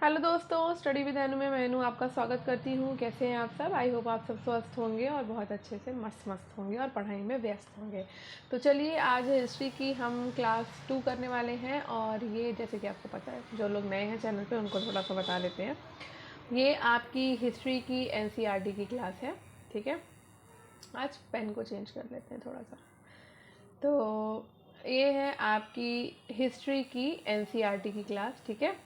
Hello दोस्तों, study with अनु में मैं अनु आपका स्वागत करती हूँ। कैसे हैं आप सब? आई होप आप सब स्वस्थ होंगे और बहुत अच्छे से मस्त होंगे और पढ़ाई में व्यस्त होंगे। तो चलिए, आज हिस्ट्री की हम क्लास 2 करने वाले हैं। और ये जैसे कि आपको पता है, जो लोग नए हैं चैनल पे उनको थोड़ा सा बता देते हैं। ये आपकी हिस्ट्री की NCERT की क्लास है, ठीक है। आज पेन को चेंज कर लेते हैं थोड़ा सा। तो ये है आपकी हिस्ट्री की NCERT की क्लास, ठीक है।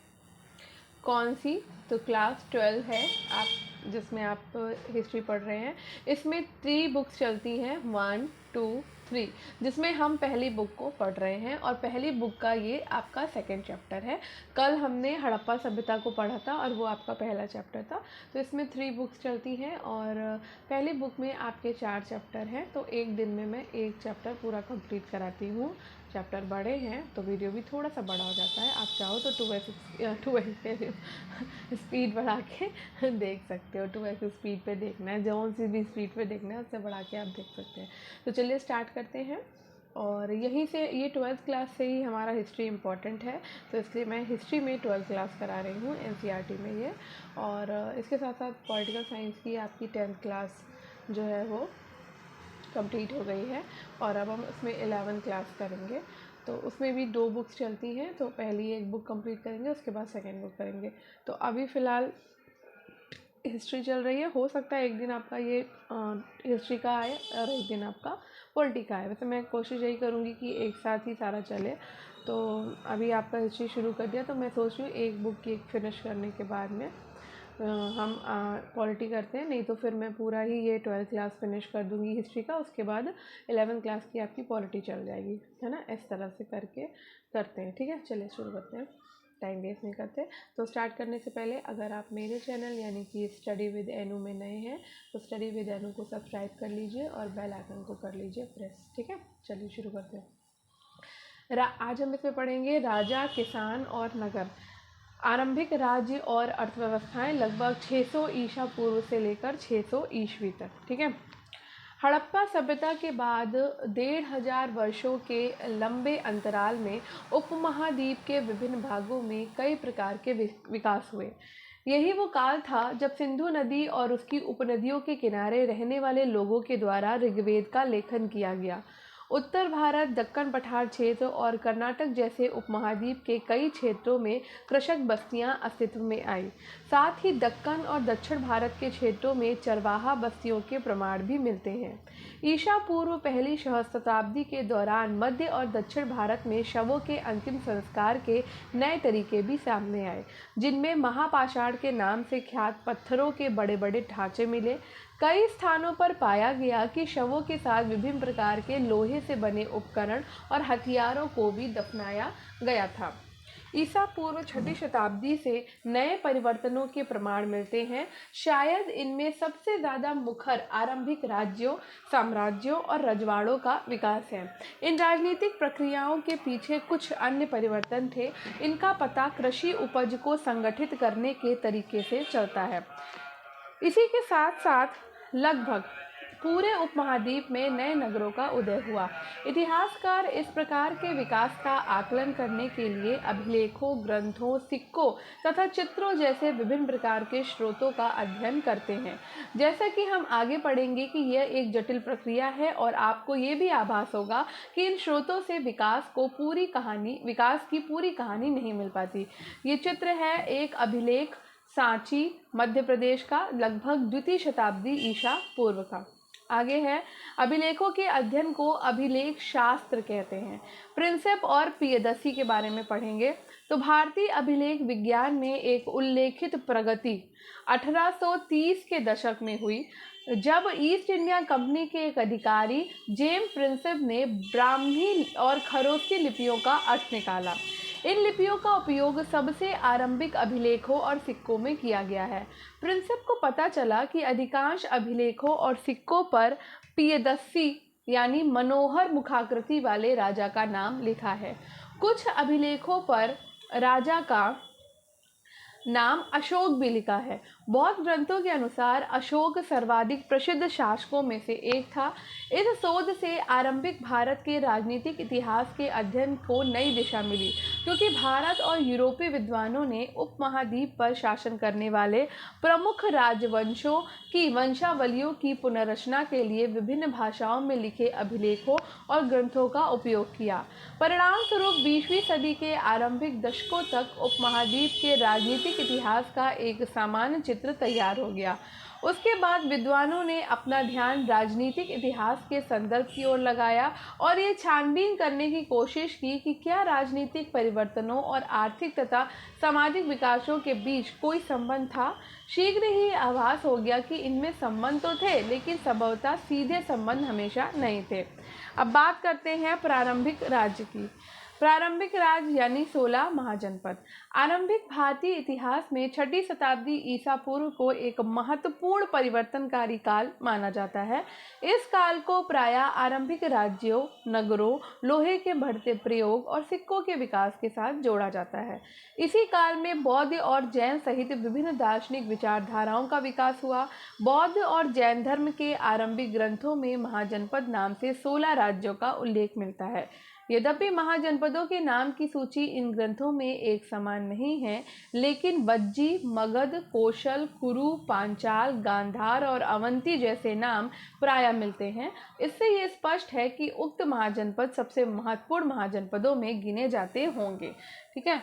कौन सी? तो क्लास 12 है आप, जिसमें आप हिस्ट्री पढ़ रहे हैं। इसमें 3 बुक्स चलती हैं, 1, 2, 3, जिसमें हम पहली बुक को पढ़ रहे हैं। और पहली बुक का ये आपका सेकंड चैप्टर है। कल हमने हड़प्पा सभ्यता को पढ़ा था और वो आपका पहला चैप्टर था। तो इसमें 3 बुक्स चलती हैं और पहली बुक में आपके 4 चैप्टर हैं। तो एक दिन में मैं एक चैप्टर पूरा कंप्लीट कराती हूँ। चैप्टर बड़े हैं तो वीडियो भी थोड़ा सा बड़ा हो जाता है। आप चाहो तो 2x स्पीड बढ़ा के देख सकते हो। 2x स्पीड पे देखना है, जौन सी भी स्पीड पे देखना है उससे बढ़ा के आप देख सकते हैं। तो चलिए स्टार्ट करते हैं। और यहीं से ये 12th क्लास से ही हमारा हिस्ट्री इम्पॉर्टेंट है, तो इसलिए मैं हिस्ट्री में 12th क्लास करा रही हूँ NCERT में ये। और इसके साथ साथ पॉलिटिकल साइंस की आपकी 10th क्लास जो है वो कंप्लीट हो गई है। और अब हम उसमें 11th क्लास करेंगे। तो उसमें भी 2 बुक्स चलती हैं। तो पहली एक बुक कंप्लीट करेंगे, उसके बाद सेकंड बुक करेंगे। तो अभी फ़िलहाल हिस्ट्री चल रही है। हो सकता है एक दिन आपका ये हिस्ट्री का आए और एक दिन आपका पॉलिटी का आए। वैसे मैं कोशिश यही करूँगी कि एक साथ ही सारा चले। तो अभी आपका हिस्ट्री शुरू कर दिया, तो मैं सोच रही हूँ एक बुक की फिनिश करने के बाद में हम पॉलिटी करते हैं। नहीं तो फिर मैं पूरा ही ये 12th क्लास फिनिश कर दूंगी हिस्ट्री का, उसके बाद 11th क्लास की आपकी पॉलिटी चल जाएगी, है ना। इस तरह से करके करते हैं, ठीक है। चलिए शुरू करते हैं, टाइम वेस्ट नहीं करते। तो स्टार्ट करने से पहले अगर आप मेरे चैनल यानी कि स्टडी विद अनु में नए हैं तो स्टडी विद अनु को सब्सक्राइब कर लीजिए और बेल आइकन को कर लीजिए प्रेस, ठीक है। चलिए शुरू करते हैं। आज हम इसमें पढ़ेंगे राजा, किसान और नगर। आरंभिक राज्य और अर्थव्यवस्थाएं लगभग 600 ईसा पूर्व से लेकर 600 ईस्वी तक, ठीक है। हड़प्पा सभ्यता के बाद 1500 वर्षों के लंबे अंतराल में उपमहाद्वीप के विभिन्न भागों में कई प्रकार के विकास हुए। यही वो काल था जब सिंधु नदी और उसकी उपनदियों के किनारे रहने वाले लोगों के द्वारा ऋग्वेद का लेखन किया गया। उत्तर भारत, दक्कन पठार क्षेत्र और कर्नाटक जैसे उपमहाद्वीप के कई क्षेत्रों में कृषक बस्तियां अस्तित्व में आई। साथ ही दक्कन और दक्षिण भारत के क्षेत्रों में चरवाहा बस्तियों के प्रमाण भी मिलते हैं। ईसा पूर्व पहली सहस्त्राब्दी के दौरान मध्य और दक्षिण भारत में शवों के अंतिम संस्कार के नए तरीके भी सामने आए, जिनमें महापाषाण के नाम से ख्यात पत्थरों के बड़े बड़े ढांचे मिले। कई स्थानों पर पाया गया कि शवों के साथ विभिन्न प्रकार के लोहे से बने उपकरण और हथियारों को भी दफनाया गया था। ईसा पूर्व 6वीं शताब्दी से नए परिवर्तनों के प्रमाण मिलते हैं। शायद इनमें सबसे ज़्यादा मुखर आरंभिक राज्यों, साम्राज्यों और रजवाड़ों का विकास है। इन राजनीतिक प्रक्रियाओं के पीछे कुछ अन्य परिवर्तन थे। इनका पता कृषि उपज को संगठित करने के तरीके से चलता है। इसी के साथ साथ लगभग पूरे उपमहाद्वीप में नए नगरों का उदय हुआ। इतिहासकार इस प्रकार के विकास का आकलन करने के लिए अभिलेखों, ग्रंथों, सिक्कों तथा चित्रों जैसे विभिन्न प्रकार के स्रोतों का अध्ययन करते हैं। जैसा कि हम आगे पढ़ेंगे कि यह एक जटिल प्रक्रिया है और आपको ये भी आभास होगा कि इन स्रोतों से विकास की पूरी कहानी नहीं मिल पाती। ये चित्र है एक अभिलेख सांची, मध्य प्रदेश का, लगभग 2वीं शताब्दी ईसा पूर्व का। आगे है, अभिलेखों के अध्ययन को अभिलेख शास्त्र कहते हैं। प्रिंसेप और प्रियदर्शी के बारे में पढ़ेंगे। तो भारतीय अभिलेख विज्ञान में एक उल्लेखित प्रगति 1830 के दशक में हुई, जब ईस्ट इंडिया कंपनी के एक अधिकारी जेम्स प्रिंसेप ने ब्राह्मी और खरोष्ठी लिपियों का अर्थ निकाला। इन लिपियों का उपयोग सबसे आरंभिक अभिलेखों और सिक्कों में किया गया है। प्रिंसेप को पता चला कि अधिकांश अभिलेखों और सिक्कों पर प्रियदर्शी यानी मनोहर मुखाकृति वाले राजा का नाम लिखा है। कुछ अभिलेखों पर राजा का नाम अशोक भी लिखा है। बौद्ध ग्रंथों के अनुसार अशोक सर्वाधिक प्रसिद्ध शासकों में से एक था। इस शोध से आरंभिक भारत के राजनीतिक इतिहास के अध्ययन को नई दिशा मिली। क्योंकि भारत और यूरोपीय विद्वानों ने उपमहाद्वीप पर शासन करने वाले प्रमुख राजवंशों की वंशावलियों की पुनर्रचना के लिए विभिन्न भाषाओं में लिखे अभिलेखों और ग्रंथों का उपयोग किया। परिणाम स्वरूप 20वीं सदी के आरंभिक दशकों तक उपमहाद्वीप के राजनीतिक इतिहास का एक सामान्य चित्र तैयार हो गया। उसके बाद विद्वानों ने अपना ध्यान राजनीतिक इतिहास के संदर्भ की ओर लगाया और ये छानबीन करने की कोशिश की कि क्या राजनीतिक परिवर्तनों और आर्थिक तथा सामाजिक विकासों के बीच कोई संबंध था। शीघ्र ही आभास हो गया कि इनमें संबंध तो थे, लेकिन संभवतः सीधे संबंध हमेशा नहीं थे। अब बात करते हैं प्रारंभिक राज्य की। प्रारंभिक राज्य यानी 16 महाजनपद। आरंभिक भारतीय इतिहास में 6ठी शताब्दी ईसा पूर्व को एक महत्वपूर्ण परिवर्तनकारी काल माना जाता है। इस काल को प्रायः आरंभिक राज्यों, नगरों, लोहे के बढ़ते प्रयोग और सिक्कों के विकास के साथ जोड़ा जाता है। इसी काल में बौद्ध और जैन सहित विभिन्न दार्शनिक विचारधाराओं का विकास हुआ। बौद्ध और जैन धर्म के आरंभिक ग्रंथों में महाजनपद नाम से 16 राज्यों का उल्लेख मिलता है। यद्यपि महाजनपदों के नाम की सूची इन ग्रंथों में एक समान नहीं है, लेकिन वज्जी, मगध, कौशल, कुरु, पांचाल, गांधार और अवंती जैसे नाम प्रायः मिलते हैं। इससे ये स्पष्ट है कि उक्त महाजनपद सबसे महत्वपूर्ण महाजनपदों में गिने जाते होंगे। ठीक है,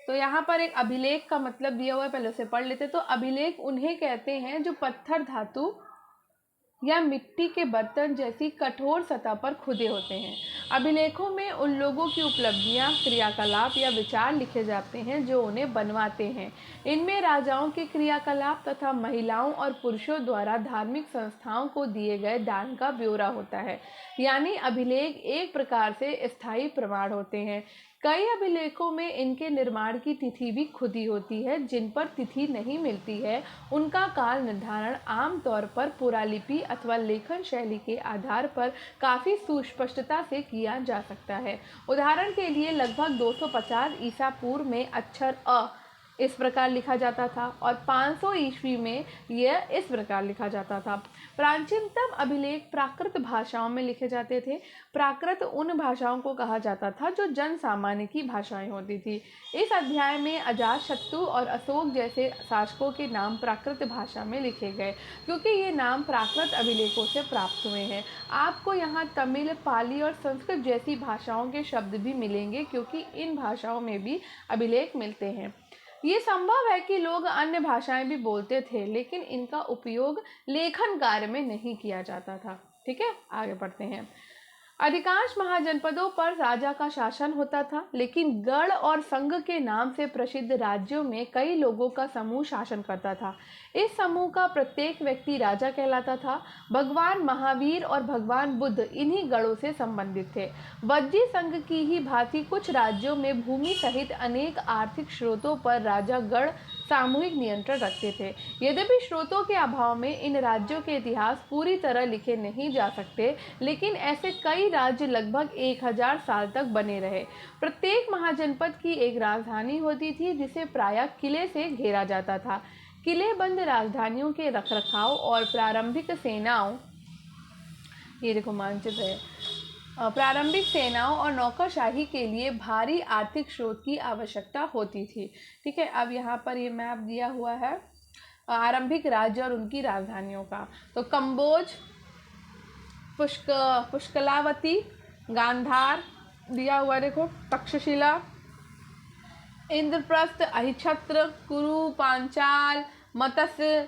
तो यहाँ पर एक अभिलेख का मतलब दिया हुआ है, पहले उसे पढ़ लेते। तो अभिलेख उन्हें कहते हैं जो पत्थर, धातु या मिट्टी के बर्तन जैसी कठोर सतह पर खुदे होते हैं। अभिलेखों में उन लोगों की उपलब्धियां, क्रियाकलाप या विचार लिखे जाते हैं जो उन्हें बनवाते हैं। इनमें राजाओं के क्रियाकलाप तथा महिलाओं और पुरुषों द्वारा धार्मिक संस्थाओं को दिए गए दान का ब्यौरा होता है। यानी अभिलेख एक प्रकार से स्थायी प्रमाण होते हैं। कई अभिलेखों में इनके निर्माण की तिथि भी खुदी होती है। जिन पर तिथि नहीं मिलती है उनका काल निर्धारण आमतौर पर पुरालिपि अथवा लेखन शैली के आधार पर काफ़ी सुस्पष्टता से किया जा सकता है। उदाहरण के लिए लगभग 250 ईसा पूर्व में अक्षर अ इस प्रकार लिखा जाता था और 500 ईस्वी में यह इस प्रकार लिखा जाता था। प्राचीनतम अभिलेख प्राकृत भाषाओं में लिखे जाते थे। प्राकृत उन भाषाओं को कहा जाता था जो जन सामान्य की भाषाएं होती थी। इस अध्याय में अजातशत्रु और अशोक जैसे शासकों के नाम प्राकृत भाषा में लिखे गए, क्योंकि ये नाम प्राकृत अभिलेखों से प्राप्त हुए हैं। आपको यहाँ तमिल, पाली और संस्कृत जैसी भाषाओं के शब्द भी मिलेंगे, क्योंकि इन भाषाओं में भी अभिलेख मिलते हैं। ये संभव है कि लोग अन्य भाषाएं भी बोलते थे, लेकिन इनका उपयोग लेखन कार्य में नहीं किया जाता था। ठीक है, आगे बढ़ते हैं। अधिकांश महाजनपदों पर राजा का शासन होता था, लेकिन गढ़ और संघ के नाम से प्रसिद्ध राज्यों में कई लोगों का समूह शासन करता था। इस समूह का प्रत्येक व्यक्ति राजा कहलाता था। भगवान महावीर और भगवान बुद्ध इन्हीं गढ़ों से संबंधित थे। वज्जी संघ की ही भांति कुछ राज्यों में भूमि सहित अनेक आर्थिक स्रोतों पर राजा गढ़ सामूहिक नियंत्रण रखते थे। यद्यपि स्रोतों के अभाव में इन राज्यों के इतिहास पूरी तरह लिखे नहीं जा सकते, लेकिन ऐसे कई राज्य लगभग 1000 साल तक बने रहे। प्रत्येक महाजनपद की एक राजधानी होती थी, जिसे प्रायः किले से घेरा जाता था। किलेबंद राजधानियों के रखरखाव और प्रारंभिक सेनाओं, ये देखो मानचित्र है, प्रारंभिक सेनाओं और नौकरशाही के लिए भारी आर्थिक स्रोत की आवश्यकता होती थी। ठीक है, अब यहाँ पर ये मैप दिया हुआ है आरंभिक राज्य और उनकी राजधानियों का। तो कंबोज, पुष्कलावती, गांधार दिया हुआ देखो, तक्षशिला, इंद्रप्रस्थ, अहिछत्र, कुरु, पांचाल, मत्स्य,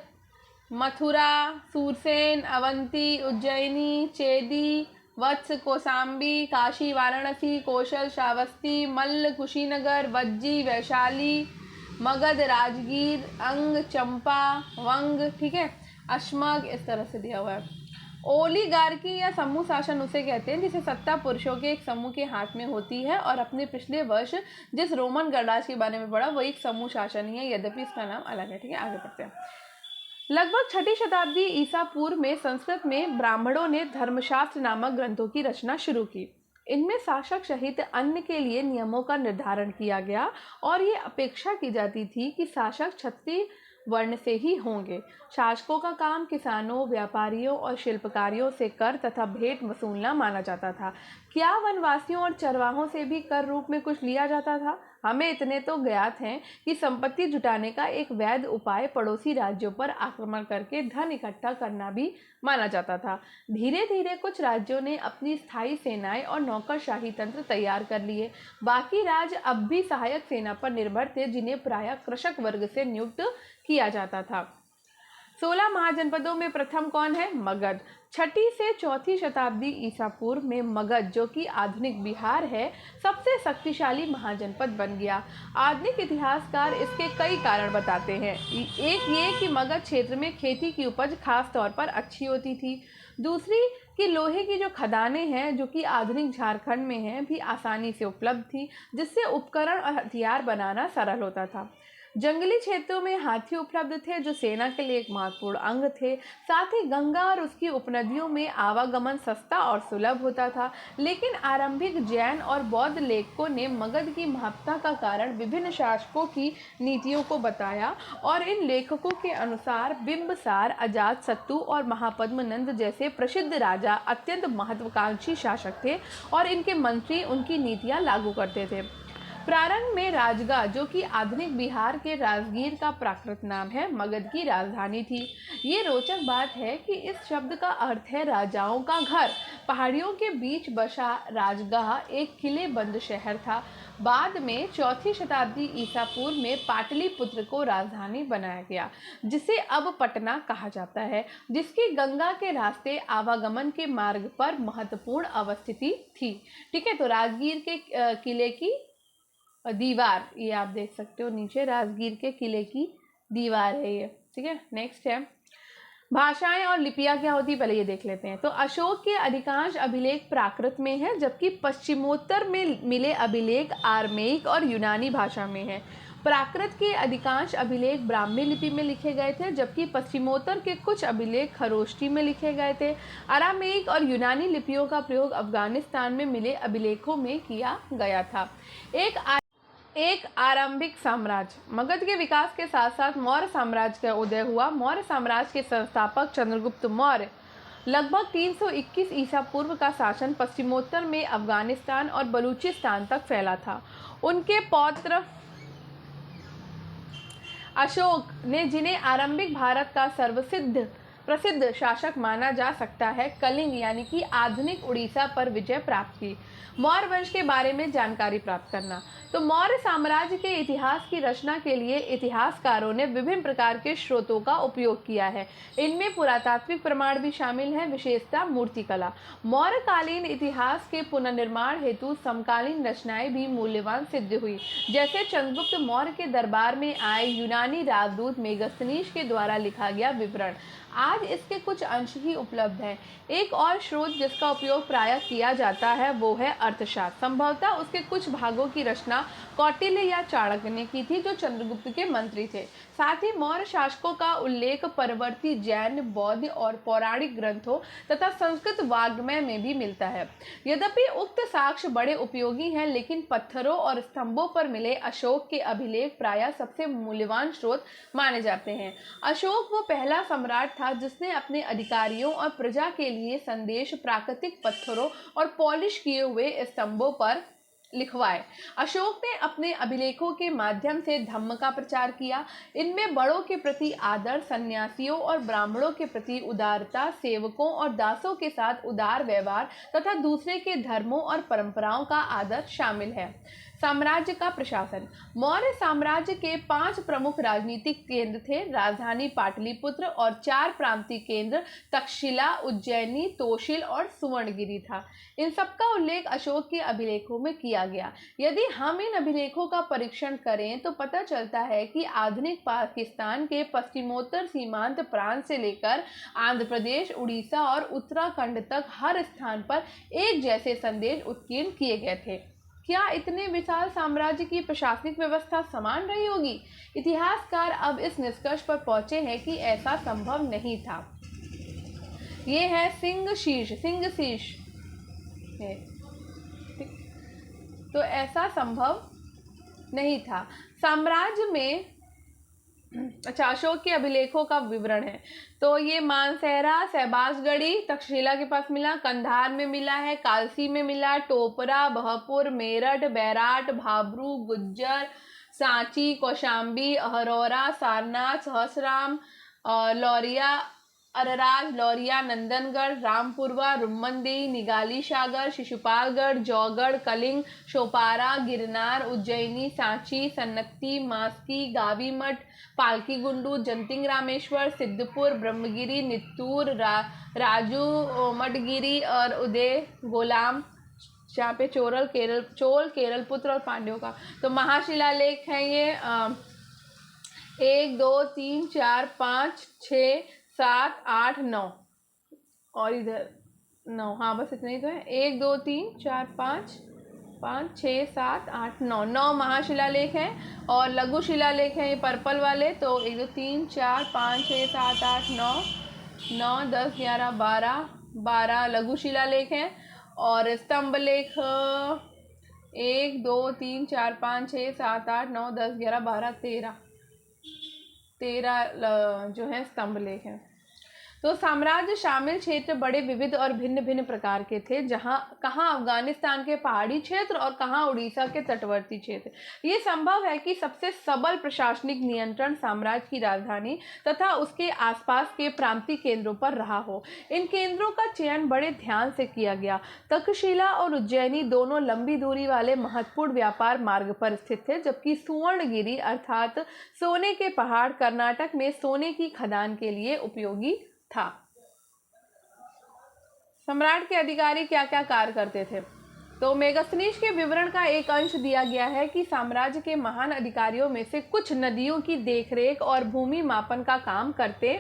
मथुरा, सूरसेन, अवंती, उज्जैनी, चेदी, वत्स, कौशाम्बी, काशी, वाराणसी, कौशल, श्रावस्ती, मल्ल, कुशीनगर, वज्जी, वैशाली, मगध, राजगीर, अंग, चंपा, वंग, ठीक है, अश्मग, इस तरह से दिया हुआ है। ओलिगार्की या समूह शासन उसे कहते हैं जिसे सत्ता पुरुषों के एक समूह के हाथ में होती है। और अपने पिछले वर्ष जिस रोमन गणराज्य के बारे में पढ़ा वो एक समूह शासन ही है, यद्यपि इसका नाम अलग है। ठीक है, आगे बढ़ते हैं। लगभग 6ठी शताब्दी ईसा पूर्व में संस्कृत में ब्राह्मणों ने धर्मशास्त्र नामक ग्रंथों की रचना शुरू की। इनमें शासक सहित अन्य के लिए नियमों का निर्धारण किया गया और ये अपेक्षा की जाती थी कि शासक क्षत्रिय वर्ण से ही होंगे। शासकों का काम किसानों, व्यापारियों और शिल्पकारियों से कर तथा भेंट वसूलना माना जाता था। क्या वनवासियों और चरवाहों से भी कर रूप में कुछ लिया जाता था? हमें इतने तो ज्ञात हैं कि संपत्ति जुटाने का एक वैध उपाय पड़ोसी राज्यों पर आक्रमण करके धन इकट्ठा करना भी माना जाता था। धीरे धीरे कुछ राज्यों ने अपनी स्थायी सेनाएं और नौकरशाही तंत्र तैयार कर लिए। बाकी राज्य अब भी सहायक सेना पर निर्भर थे, जिन्हें प्रायः कृषक वर्ग से नियुक्त किया जाता था। 16 महाजनपदों में प्रथम कौन है? मगध। 6ठी से 4ठी शताब्दी ईसा पूर्व में मगध, जो कि आधुनिक बिहार है, सबसे शक्तिशाली महाजनपद बन गया। आधुनिक इतिहासकार इसके कई कारण बताते हैं। एक ये कि मगध क्षेत्र में खेती की उपज खास तौर पर अच्छी होती थी। दूसरी कि लोहे की जो खदानें हैं, जो कि आधुनिक झारखंड में हैं, भी आसानी से उपलब्ध थी, जिससे उपकरण और हथियार बनाना सरल होता था। जंगली क्षेत्रों में हाथी उपलब्ध थे, जो सेना के लिए एक महत्वपूर्ण अंग थे। साथ ही गंगा और उसकी उपनदियों में आवागमन सस्ता और सुलभ होता था। लेकिन आरंभिक जैन और बौद्ध लेखकों ने मगध की महत्ता का कारण विभिन्न शासकों की नीतियों को बताया, और इन लेखकों के अनुसार बिंबसार, अजातशत्रु और महापद्मनंद जैसे प्रसिद्ध राजा अत्यंत महत्वाकांक्षी शासक थे, और इनके मंत्री उनकी नीतियां लागू करते थे। प्रारंभ में राजगा, जो कि आधुनिक बिहार के राजगीर का प्राकृत नाम है, मगध की राजधानी थी। ये रोचक बात है कि इस शब्द का अर्थ है राजाओं का घर। पहाड़ियों के बीच बसा राजगाह एक किलेबंद शहर था। बाद में 4ठी शताब्दी ईसा पूर्व में पाटलिपुत्र को राजधानी बनाया गया, जिसे अब पटना कहा जाता है, जिसकी गंगा के रास्ते आवागमन के मार्ग पर महत्वपूर्ण अवस्थिति थी। ठीक है, तो राजगीर के किले की दीवार, ये आप देख सकते हो नीचे, राजगीर के किले की दीवार है ये। ठीक है, नेक्स्ट है भाषाएं और लिपियां क्या होती है, पहले ये देख लेते हैं। तो अशोक के अधिकांश अभिलेख प्राकृत में है, जबकि पश्चिमोत्तर में मिले अभिलेख आर्मेयिक और यूनानी भाषा में है। प्राकृत के अधिकांश अभिलेख ब्राह्मी लिपि में लिखे गए थे, जबकि पश्चिमोत्तर के कुछ अभिलेख खरोष्ठी में लिखे गए थे। अरामेइक और यूनानी लिपियों का प्रयोग अफगानिस्तान में मिले अभिलेखों में किया गया था। एक आरंभिक साम्राज्य। मगध के विकास के साथ साथ मौर्य साम्राज्य का उदय हुआ। मौर्य साम्राज्य के संस्थापक चंद्रगुप्त मौर्य लगभग 321 ईसा पूर्व का शासन पश्चिमोत्तर में अफगानिस्तान और बलूचिस्तान तक फैला था। उनके पौत्र अशोक ने, जिन्हें आरंभिक भारत का प्रसिद्ध शासक माना जा सकता है, कलिंग यानी कि आधुनिक उड़ीसा पर विजय प्राप्त की। मौर्य वंश के बारे में जानकारी प्राप्त करना। तो मौर्य साम्राज्य के इतिहास की रचना के लिए इतिहासकारों ने विभिन्न प्रकार के स्रोतों का उपयोग किया है। इनमें पुरातात्विक प्रमाण भी शामिल हैं, विशेषतः मूर्तिकला। मौर्यकालीन इतिहास के पुनर्निर्माण हेतु समकालीन रचनाएं भी मूल्यवान सिद्ध हुई, जैसे चंद्रगुप्त मौर्य के दरबार में आए यूनानी राजदूत मेगस्थनीज के द्वारा लिखा गया विवरण। आज इसके कुछ अंश ही उपलब्ध हैं। एक और स्रोत जिसका उपयोग प्रायः किया जाता है वो है अर्थशास्त्र। संभवतः उसके कुछ भागों की रचना कौटिल्य या चाणक्य ने की थी, जो चंद्रगुप्त के मंत्री थे। साथ ही मौर्य शासकों का उल्लेख परवर्ती जैन, बौद्ध और पौराणिक ग्रंथों तथा संस्कृत वाग्मय में भी मिलता है। यद्यपि उक्त साक्ष्य बड़े उपयोगी हैं, लेकिन पत्थरों और स्तंभों पर मिले अशोक के अभिलेख प्रायः सबसे मूल्यवान स्रोत माने जाते हैं। अशोक वो पहला सम्राट था जिसने अपने अधिकारियों और प्रजा के लिए संदेश प्राकृतिक पत्थरों और पॉलिश किए हुए स्तंभों पर लिखवाए। अशोक ने अपने अभिलेखों के माध्यम से धम्म का प्रचार किया। इनमें बड़ों के प्रति आदर, सन्यासियों और ब्राह्मणों के प्रति उदारता, सेवकों और दासों के साथ उदार व्यवहार तथा दूसरे के धर्मों और परंपराओं का आदर शामिल है। साम्राज्य का प्रशासन। मौर्य साम्राज्य के 5 प्रमुख राजनीतिक केंद्र थे। राजधानी पाटलिपुत्र और 4 प्रांतीय केंद्र तक्षशिला, उज्जैनी, तोशिल और सुवर्णगिरी था। इन सबका उल्लेख अशोक के अभिलेखों में किया गया। यदि हम इन अभिलेखों का परीक्षण करें तो पता चलता है कि आधुनिक पाकिस्तान के पश्चिमोत्तर सीमांत प्रांत से लेकर आंध्र प्रदेश, उड़ीसा और उत्तराखंड तक हर स्थान पर एक जैसे संदेश उत्कीर्ण किए गए थे। क्या इतने विशाल साम्राज्य की प्रशासनिक व्यवस्था समान रही होगी? इतिहासकार अब इस निष्कर्ष पर पहुंचे हैं कि ऐसा संभव नहीं था। ये है सिंह शीर्ष है। तो ऐसा संभव नहीं था। साम्राज्य में अच्छा, अशोक के अभिलेखों का विवरण है। तो ये मानसेहरा, सहबासगढ़ी तक्षशिला के पास मिला, कंधार में मिला है, कालसी में मिला, टोपरा, बहपुर, मेरठ, बैराट, भाबरू, गुज्जर, सांची, कौशाम्बी, अहरौरा, सारनाथ, सहसराम, लौरिया, अरराज, लौरिया, नंदनगढ़, रामपुरवा, रुम्मनदेही, निगाली सागर, शिशुपालगढ़, जौगढ़, कलिंग, शोपारा, गिरनार, उज्जैनी, सांची, सन्नती, मास्की, गावीमठ, पालकी गुंडू, जंतिंग रामेश्वर, सिद्धपुर, ब्रह्मगिरी, नित्तूर, राजू, मठगिरी और उदय गोलाम, जहाँ पे चोल केरल पुत्र और पांड्यों का। तो महाशिलालेख है ये 1 2 3 4 5 6 7 8 9 और इधर 9। हाँ बस इतना ही तो है। 1 2 3 4 5 5 6 7 8 9 9 महाशिलालेख हैं। और लघु शिलालेख हैं ये पर्पल वाले। तो 1 2 3 4 5 6 7 8 9 9 10 11 12 12 लघु शिलालेख हैं। और स्तंभ लेख 1 2 3 4 5 6 7 8 9 10 11 12 13 जो है स्तंभ लेख हैं। तो साम्राज्य शामिल क्षेत्र बड़े विविध और भिन्न भिन्न प्रकार के थे, कहाँ अफगानिस्तान के पहाड़ी क्षेत्र और कहाँ उड़ीसा के तटवर्ती क्षेत्र। ये संभव है कि सबसे सबल प्रशासनिक नियंत्रण साम्राज्य की राजधानी तथा उसके आसपास के प्रांतीय केंद्रों पर रहा हो। इन केंद्रों का चयन बड़े ध्यान से किया गया। तक्षशिला और उज्जैनी दोनों लंबी दूरी वाले महत्वपूर्ण व्यापार मार्ग पर स्थित थे, जबकि सुवर्णगिरी अर्थात सोने के पहाड़ कर्नाटक में सोने की खदान के लिए उपयोगी था। सम्राट के अधिकारी क्या क्या कार्य करते थे। तो मेगास्थनीज के विवरण का एक अंश दिया गया है कि साम्राज्य के महान अधिकारियों में से कुछ नदियों की देखरेख और भूमि मापन का काम करते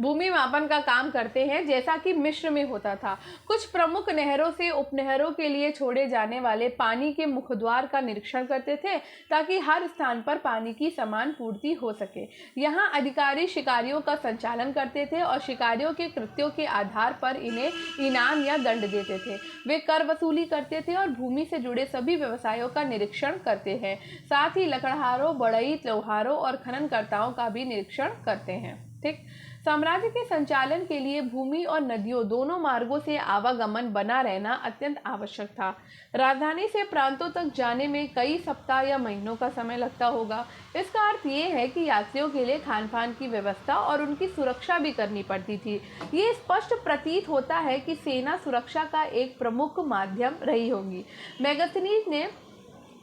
भूमि मापन का काम करते हैं, जैसा कि मिस्र में होता था। कुछ प्रमुख नहरों से उपनहरों के लिए छोड़े जाने वाले पानी के मुखद्वार का निरीक्षण करते थे, ताकि हर स्थान पर पानी की समान पूर्ति हो सके। यहाँ अधिकारी शिकारियों का संचालन करते थे और शिकारियों के कृत्यों के आधार पर इन्हें इनाम या दंड देते थे। वे कर वसूली करते थे और भूमि से जुड़े सभी व्यवसायों का निरीक्षण करते हैं। साथ ही लकड़हारों, बढ़ई, लोहारों और खननकर्ताओं का भी निरीक्षण करते हैं। ठीक। साम्राज्य के संचालन के लिए भूमि और नदियों दोनों मार्गों से आवागमन बना रहना अत्यंत आवश्यक था। राजधानी से प्रांतों तक जाने में कई सप्ताह या महीनों का समय लगता होगा। इसका अर्थ ये है कि यात्रियों के लिए खान पान की व्यवस्था और उनकी सुरक्षा भी करनी पड़ती थी। ये स्पष्ट प्रतीत होता है कि सेना सुरक्षा का एक प्रमुख माध्यम रही होगी। मेगास्थनीज ने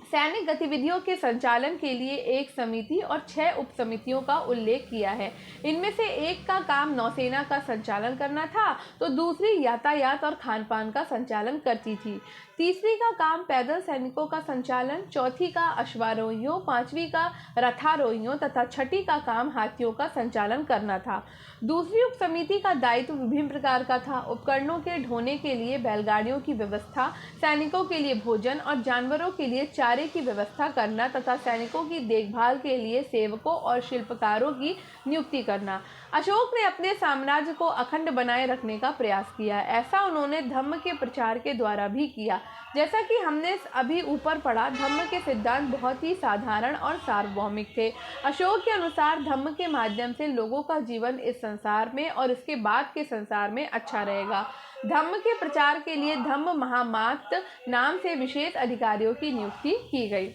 सैनिक गतिविधियों के संचालन के लिए एक समिति और 6 उप समितियों का उल्लेख किया है। इनमें से एक का काम नौसेना का संचालन करना था, तो दूसरी यातायात और खान पान का संचालन करती थी। तीसरी का काम पैदल सैनिकों का संचालन, चौथी का अश्वारोहियों, पांचवी का रथारोहियों तथा छठी का काम हाथियों का संचालन करना था। दूसरी उप समिति का दायित्व विभिन्न प्रकार का था। उपकरणों के ढोने के लिए बैलगाड़ियों की व्यवस्था, सैनिकों के लिए भोजन और जानवरों के लिए चारे की व्यवस्था करना तथा सैनिकों की देखभाल के लिए सेवकों और शिल्पकारों की नियुक्ति करना। अशोक ने अपने साम्राज्य को अखंड बनाए रखने का प्रयास किया। ऐसा उन्होंने धम्म के प्रचार के द्वारा भी किया। जैसा कि हमने अभी ऊपर पढ़ा, धम्म के सिद्धांत बहुत ही साधारण और सार्वभौमिक थे। अशोक के अनुसार धम्म के माध्यम से लोगों का जीवन इस संसार में और इसके बाद के संसार में अच्छा रहेगा। धम्म के प्रचार के लिए धम्म महामात्य नाम से विशेष अधिकारियों की नियुक्ति की गई।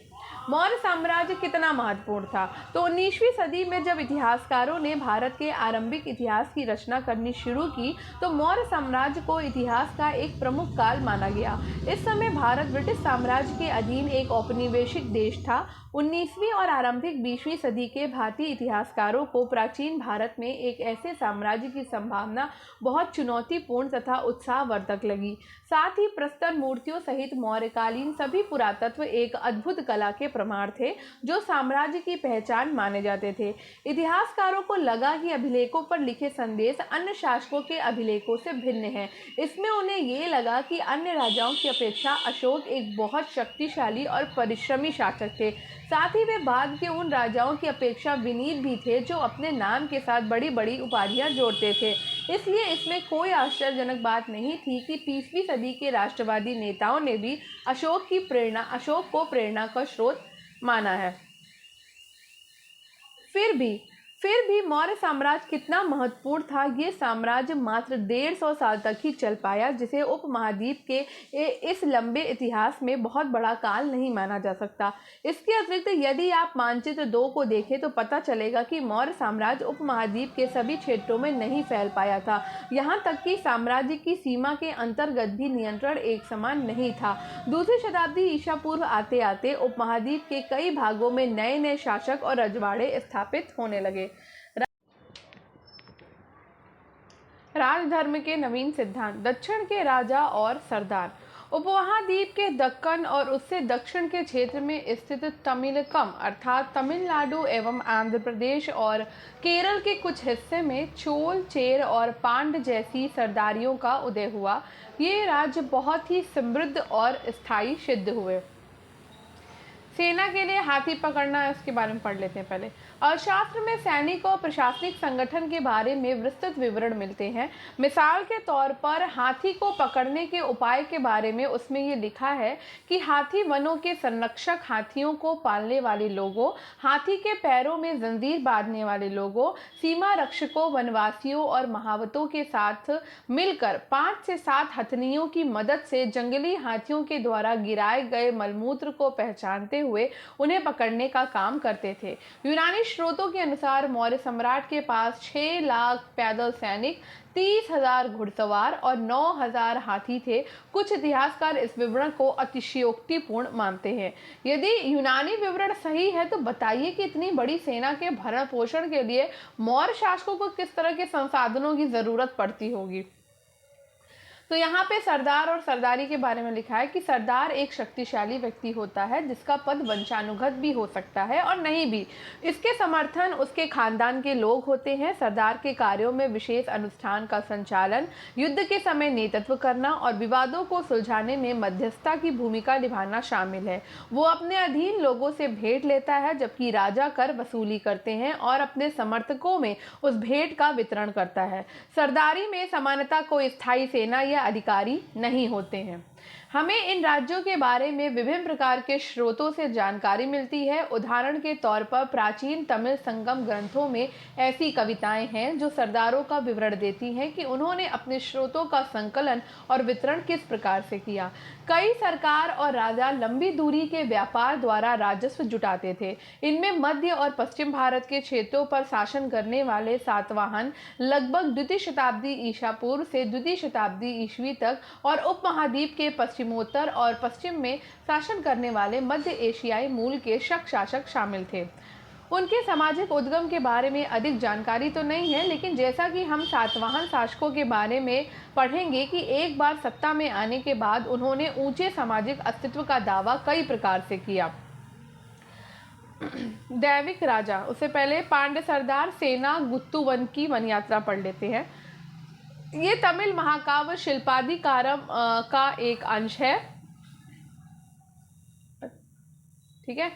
मौर्य साम्राज्य कितना महत्वपूर्ण था। तो 19वीं सदी में जब इतिहासकारों ने भारत के आरंभिक इतिहास की रचना करनी शुरू की, तो मौर्य साम्राज्य को इतिहास का एक प्रमुख काल माना गया। इस समय भारत ब्रिटिश साम्राज्य के अधीन एक औपनिवेशिक देश था। 19वीं और आरंभिक 20वीं सदी के भारतीय इतिहासकारों को प्राचीन भारत में एक ऐसे साम्राज्य की संभावना बहुत चुनौतीपूर्ण तथा उत्साहवर्धक लगी। साथ ही प्रस्तर मूर्तियों सहित मौर्यकालीन सभी पुरातत्व एक अद्भुत कला के प्रमाण थे, जो साम्राज्य की पहचान माने जाते थे। इतिहासकारों को लगा कि अभिलेखों पर लिखे संदेश अन्य शासकों के अभिलेखों से भिन्न हैं। इसमें उन्हें ये लगा कि अन्य राजाओं की अपेक्षा अशोक एक बहुत शक्तिशाली और परिश्रमी शासक थे। साथ ही वे बाद के उन राजाओं की अपेक्षा विनीत भी थे, जो अपने नाम के साथ बड़ी बड़ी उपाधियां जोड़ते थे। इसलिए इसमें कोई आश्चर्यजनक बात नहीं थी कि 30वीं सदी के राष्ट्रवादी नेताओं ने भी अशोक को प्रेरणा का स्रोत माना है। फिर भी मौर्य साम्राज्य कितना महत्वपूर्ण था, ये साम्राज्य मात्र 150 साल तक ही चल पाया, जिसे उपमहाद्वीप के इस लंबे इतिहास में बहुत बड़ा काल नहीं माना जा सकता। इसके अतिरिक्त यदि आप मानचित्र 2 को देखें तो पता चलेगा कि मौर्य साम्राज्य उपमहाद्वीप के सभी क्षेत्रों में नहीं फैल पाया था। यहाँ तक कि साम्राज्य की सीमा के अंतर्गत भी नियंत्रण एक समान नहीं था। दूसरी शताब्दी ईसा पूर्व आते आते उपमहाद्वीप के कई भागों में नए नए शासक और रजवाड़े स्थापित होने लगे। राजधर्म के नवीन सिद्धांत। दक्षिण के राजा और सरदार। उपमहाद्वीप के दक्कन और उससे दक्षिण के क्षेत्र में स्थित तमिलकम अर्थात तमिलनाडु एवं आंध्र प्रदेश और केरल के कुछ हिस्से में चोल, चेर और पांड जैसी सरदारियों का उदय हुआ। ये राज्य बहुत ही समृद्ध और स्थायी सिद्ध हुए। सेना के लिए हाथी पकड़ना, इसके बारे में पढ़ लेते हैं पहले। अर्थशास्त्र में सैनिक और प्रशासनिक संगठन के बारे में विस्तृत विवरण मिलते हैं। मिसाल के तौर पर हाथी को पकड़ने के उपाय के बारे में उसमें ये लिखा है कि हाथी वनों के संरक्षक, हाथियों को पालने वाले लोगों, हाथी के पैरों में जंजीर बांधने वाले लोगों, सीमा रक्षकों, वनवासियों और महावतों के साथ मिलकर 5 से 7 हथनियों की मदद से जंगली हाथियों के द्वारा गिराए गए मलमूत्र को पहचानते हुए उन्हें पकड़ने का काम करते थे। यूनानी स्रोतों के अनुसार मौर्य सम्राट के पास 6 लाख पैदल सैनिक, 30,000 घुड़सवार और 9,000 हाथी थे। कुछ इतिहासकार इस विवरण को अतिशयोक्तिपूर्ण मानते हैं। यदि यूनानी विवरण सही है तो बताइए कि इतनी बड़ी सेना के भरण पोषण के लिए मौर्य शासकों को किस तरह के संसाधनों की जरूरत पड़ती होगी। तो यहाँ पे सरदार और सरदारी के बारे में लिखा है कि सरदार एक शक्तिशाली व्यक्ति होता है जिसका पद वंशानुगत भी हो सकता है और नहीं भी। इसके समर्थन उसके खानदान के लोग होते हैं। सरदार के कार्यों में विशेष अनुष्ठान का संचालन, युद्ध के समय नेतृत्व करना और विवादों को सुलझाने में मध्यस्थता की भूमिका निभाना शामिल है। वो अपने अधीन लोगों से भेंट लेता है, जबकि राजा कर वसूली करते हैं और अपने समर्थकों में उस भेंट का वितरण करता है। सरदारी में समानता कोई स्थायी सेना या अधिकारी नहीं होते हैं। हमें इन राज्यों के बारे में विभिन्न प्रकार के स्रोतों से जानकारी मिलती है। उदाहरण के तौर पर प्राचीन तमिल संगम ग्रंथों में ऐसी कविताएं हैं जो सरदारों का विवरण देती हैं कि उन्होंने अपने स्रोतों का संकलन और वितरण किस प्रकार से किया। कई सरकार और राजा लंबी दूरी के व्यापार द्वारा राजस्व जुटाते थे। इनमें मध्य और पश्चिम भारत के क्षेत्रों पर शासन करने वाले सातवाहन लगभग 2वीं शताब्दी ईसा पूर्व से 2वीं शताब्दी ईस्वी तक और उपमहाद्वीप के पश्चिमोत्तर और पश्चिम में शासन करने वाले मध्य एशियाई मूल के शक शासक शामिल थे। उनके सामाजिक उद्गम के बारे में अधिक जानकारी तो नहीं है, लेकिन जैसा कि हम सातवाहन शासकों के बारे में पढ़ेंगे कि एक बार सत्ता में आने के बाद उन्होंने ऊंचे सामाजिक अस्तित्व का दावा कई प्रकार से किया। दैविक राजा, उससे पहले पांड्य सरदार, सेना, गुत्तु वन की वन यात्रा पढ़ लेते हैं। ये तमिल महाकाव्य शिल्पाधिकारम का एक अंश है, ठीक है।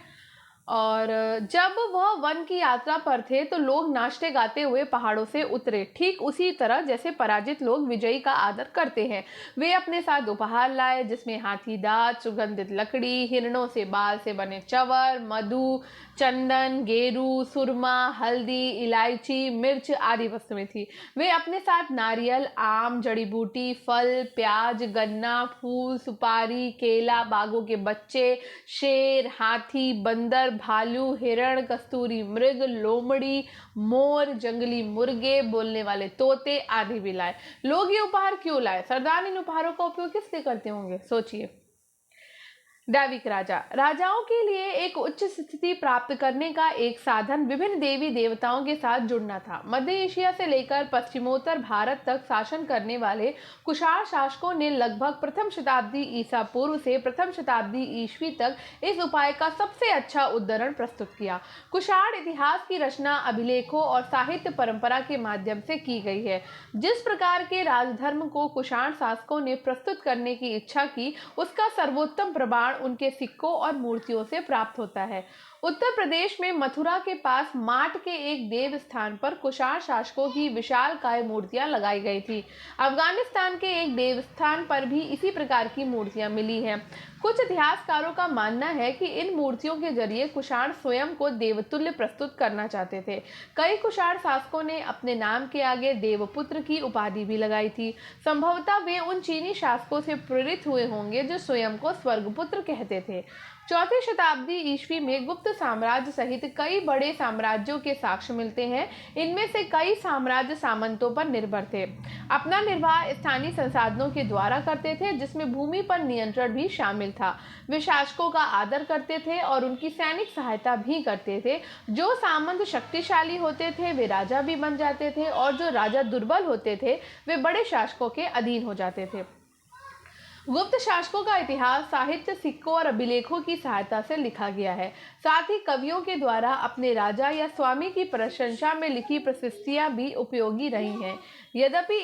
और जब वह वन की यात्रा पर थे तो लोग नाचते गाते हुए पहाड़ों से उतरे, ठीक उसी तरह जैसे पराजित लोग विजयी का आदर करते हैं। वे अपने साथ उपहार लाए, जिसमें हाथी दांत, सुगंधित लकड़ी, हिरणों से बाल से बने चवर, मधु, चंदन, गेरू, सुरमा, हल्दी, इलायची, मिर्च आदि वस्तुएं थी। वे अपने साथ नारियल, आम, जड़ी बूटी, फल, प्याज, गन्ना, फूल, सुपारी, केला, बाघों के बच्चे, शेर, हाथी, बंदर, भालू, हिरण, कस्तूरी मृग, लोमड़ी, मोर, जंगली मुर्गे, बोलने वाले तोते आदि भी लाए। लोग ये उपहार क्यों लाए? सरदार इन उपहारों का उपयोग किस लिए करते होंगे, सोचिए। दैविक राजा, राजाओं के लिए एक उच्च स्थिति प्राप्त करने का एक साधन विभिन्न देवी देवताओं के साथ जुड़ना था। मध्य एशिया से लेकर पश्चिमोत्तर भारत तक शासन करने वाले कुषाण शासकों ने लगभग प्रथम शताब्दी ईसा पूर्व से प्रथम शताब्दी ईस्वी तक इस उपाय का सबसे अच्छा उदाहरण प्रस्तुत किया। कुषाण इतिहास की रचना अभिलेखों और साहित्य परंपरा के माध्यम से की गई है। जिस प्रकार के राजधर्म को कुषाण शासकों ने प्रस्तुत करने की इच्छा की, उसका सर्वोत्तम प्रमाण उनके सिक्कों और मूर्तियों से प्राप्त होता है। उत्तर प्रदेश में मथुरा के पास माट के एक देव स्थान पर कुषाण शासकों की विशालकाय मूर्तियां लगाई गई थी। अफगानिस्तान के एक देवस्थान पर भी इसी प्रकार की मूर्तियां मिली हैं। कुछ इतिहासकारों का मानना है कि इन मूर्तियों के जरिए कुषाण स्वयं को देवतुल्य प्रस्तुत करना चाहते थे। कई कुषाण शासकों ने अपने नाम के आगे देवपुत्र की उपाधि भी लगाई थी। संभवतः वे उन चीनी शासकों से प्रेरित हुए होंगे जो स्वयं को स्वर्गपुत्र कहते थे। 4वीं शताब्दी ईस्वी में गुप्त साम्राज्य सहित कई बड़े साम्राज्यों के साक्ष्य मिलते हैं। इनमें से कई साम्राज्य सामंतों पर निर्भर थे, अपना निर्वाह स्थानीय संसाधनों के द्वारा करते थे, जिसमें भूमि पर नियंत्रण भी शामिल था। वे शासकों का आदर करते थे और उनकी सैनिक सहायता भी करते थे। जो सामंत शक्तिशाली होते थे वे राजा भी बन जाते थे और जो राजा दुर्बल होते थे वे बड़े शासकों के अधीन हो जाते थे। गुप्त शासकों का इतिहास साहित्य, सिक्कों और अभिलेखों की सहायता से लिखा गया है। साथ ही कवियों के द्वारा अपने राजा या स्वामी की प्रशंसा में लिखी प्रशस्तियां भी उपयोगी रही हैं। यद्यपि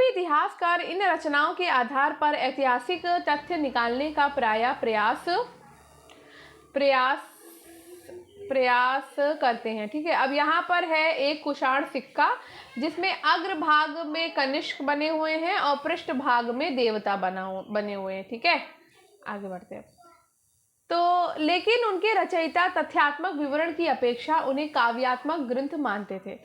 इतिहासकार इन रचनाओं के आधार पर ऐतिहासिक तथ्य निकालने का प्रयास करते हैं। ठीक है, अब यहाँ पर है एक कुषाण सिक्का जिसमें अग्रभाग में कनिष्क बने हुए हैं और पृष्ठ भाग में देवता बने हुए हैं। ठीक है, आगे बढ़ते हैं। तो लेकिन उनके रचयिता तथ्यात्मक विवरण की अपेक्षा उन्हें काव्यात्मक ग्रंथ मानते थे।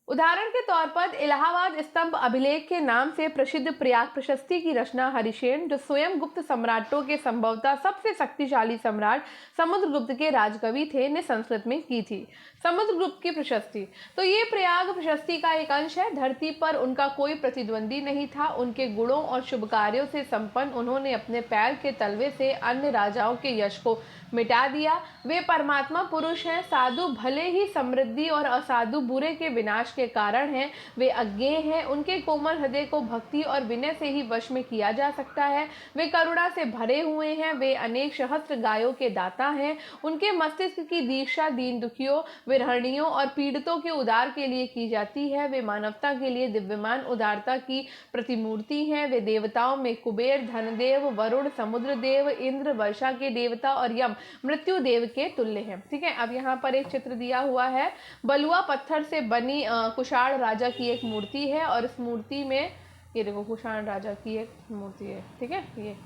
उदाहरण के तौर पर इलाहाबाद स्तंभ अभिलेख के नाम से प्रसिद्ध प्रयाग प्रशस्ति की रचना हरिसेन, जो स्वयं गुप्त सम्राटों के संभवतः सबसे शक्तिशाली सम्राट समुद्रगुप्त के राजकवि थे, ने संस्कृत में की थी। समुद्रगुप्त की प्रशस्ति, तो ये प्रयाग प्रशस्ति का एक अंश है। धरती पर उनका कोई प्रतिद्वंदी नहीं था। उनके गुणों और शुभ कार्यों से संपन्न उन्होंने अपने पैर के तलवे से अन्य राजाओं के यश को मिटा दिया। वे परमात्मा पुरुष हैं। साधु भले ही समृद्धि और असाधु बुरे के विनाश के कारण हैं। वे अज्ञेय हैं। उनके कोमल हृदय को भक्ति और विनय से ही वश में किया जा सकता है। वे करुणा से भरे हुए हैं। वे अनेक सहस्त्र गायों के दाता हैं। उनके मस्तिष्क की दीक्षा दीन दुखियों, विरहणियों और पीड़ितों के उद्धार के लिए की जाती है। वे मानवता के लिए दिव्यमान उदारता की प्रतिमूर्ति हैं। वे देवताओं में कुबेर, धनदेव, वरुण, समुद्र देव, इंद्र, वर्षा के देवता और यम मृत्यु देव के तुल्य हैं। ठीक है, अब यहाँ पर एक चित्र दिया हुआ है। बलुआ पत्थर से बनी कुषाण राजा की एक मूर्ति है और इस मूर्ति में ये देखो कुषाण राजा की एक मूर्ति है। ठीक है, ये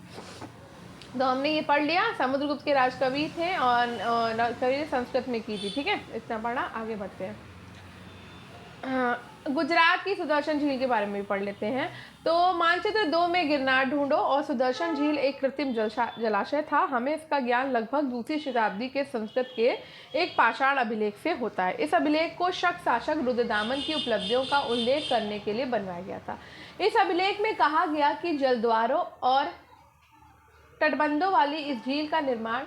तो हमने ये पढ़ लिया। समुद्रगुप्त के राजकवि थे और कवि ने संस्कृत में की थी। ठीक है, इतना पढ़ा, आगे बढ़ते हैं। गुजरात की सुदर्शन झील के बारे में भी पढ़ लेते हैं। तो मानचित्र 2 में गिरनार ढूंढो और सुदर्शन झील एक कृत्रिम जलाशय था। हमें इसका ज्ञान लगभग 2वीं शताब्दी के संस्कृत के एक पाषाण अभिलेख से होता है। इस अभिलेख को शक शासक रुद्रदामन की उपलब्धियों का उल्लेख करने के लिए बनवाया गया था। इस अभिलेख में कहा गया कि जलद्वारों और तटबंधों वाली इस झील का निर्माण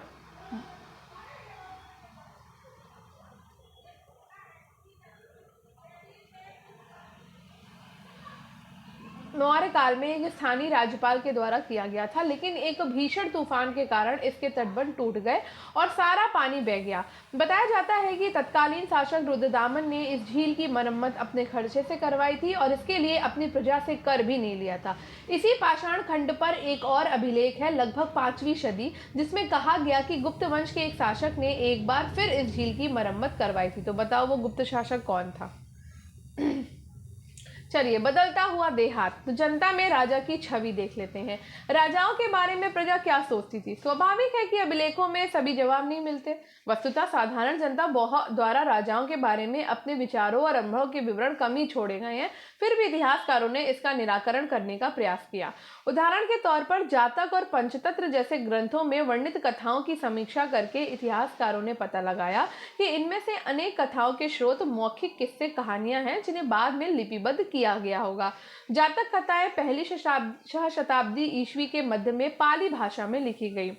मौर्य काल में एक स्थानीय राज्यपाल के द्वारा किया गया था, लेकिन एक भीषण तूफान के कारण इसके तटबंध टूट गए और सारा पानी बह गया। बताया जाता है कि तत्कालीन शासक रुद्रदामन ने इस झील की मरम्मत अपने खर्चे से करवाई थी और इसके लिए अपनी प्रजा से कर भी नहीं लिया था। इसी पाषाण खंड पर एक और अभिलेख है लगभग 5वीं सदी, जिसमें कहा गया कि गुप्त वंश के एक शासक ने एक बार फिर इस झील की मरम्मत करवाई थी। तो बताओ वो गुप्त शासक कौन था? चलिए, बदलता हुआ देहात। तो जनता में राजा की छवि देख लेते हैं। राजाओं के बारे में प्रजा क्या सोचती थी? स्वाभाविक है कि अभिलेखों में सभी जवाब नहीं मिलते। वस्तुतः साधारण जनता द्वारा राजाओं के बारे में अपने विचारों और अनुभव के विवरण कम ही छोड़े गए हैं। फिर भी इतिहासकारों ने इसका निराकरण करने का प्रयास किया। उदाहरण के तौर पर जातक और पंचतंत्र जैसे ग्रंथों में वर्णित कथाओं की समीक्षा करके इतिहासकारों ने पता लगाया कि इनमें से अनेक कथाओं के स्रोत मौखिक किस्से कहानियां हैं, जिन्हें बाद में लिपिबद्ध किया गया होगा। जातक कथाएं पहली शताब्दी ईस्वी के मध्य में पाली भाषा में लिखी गई।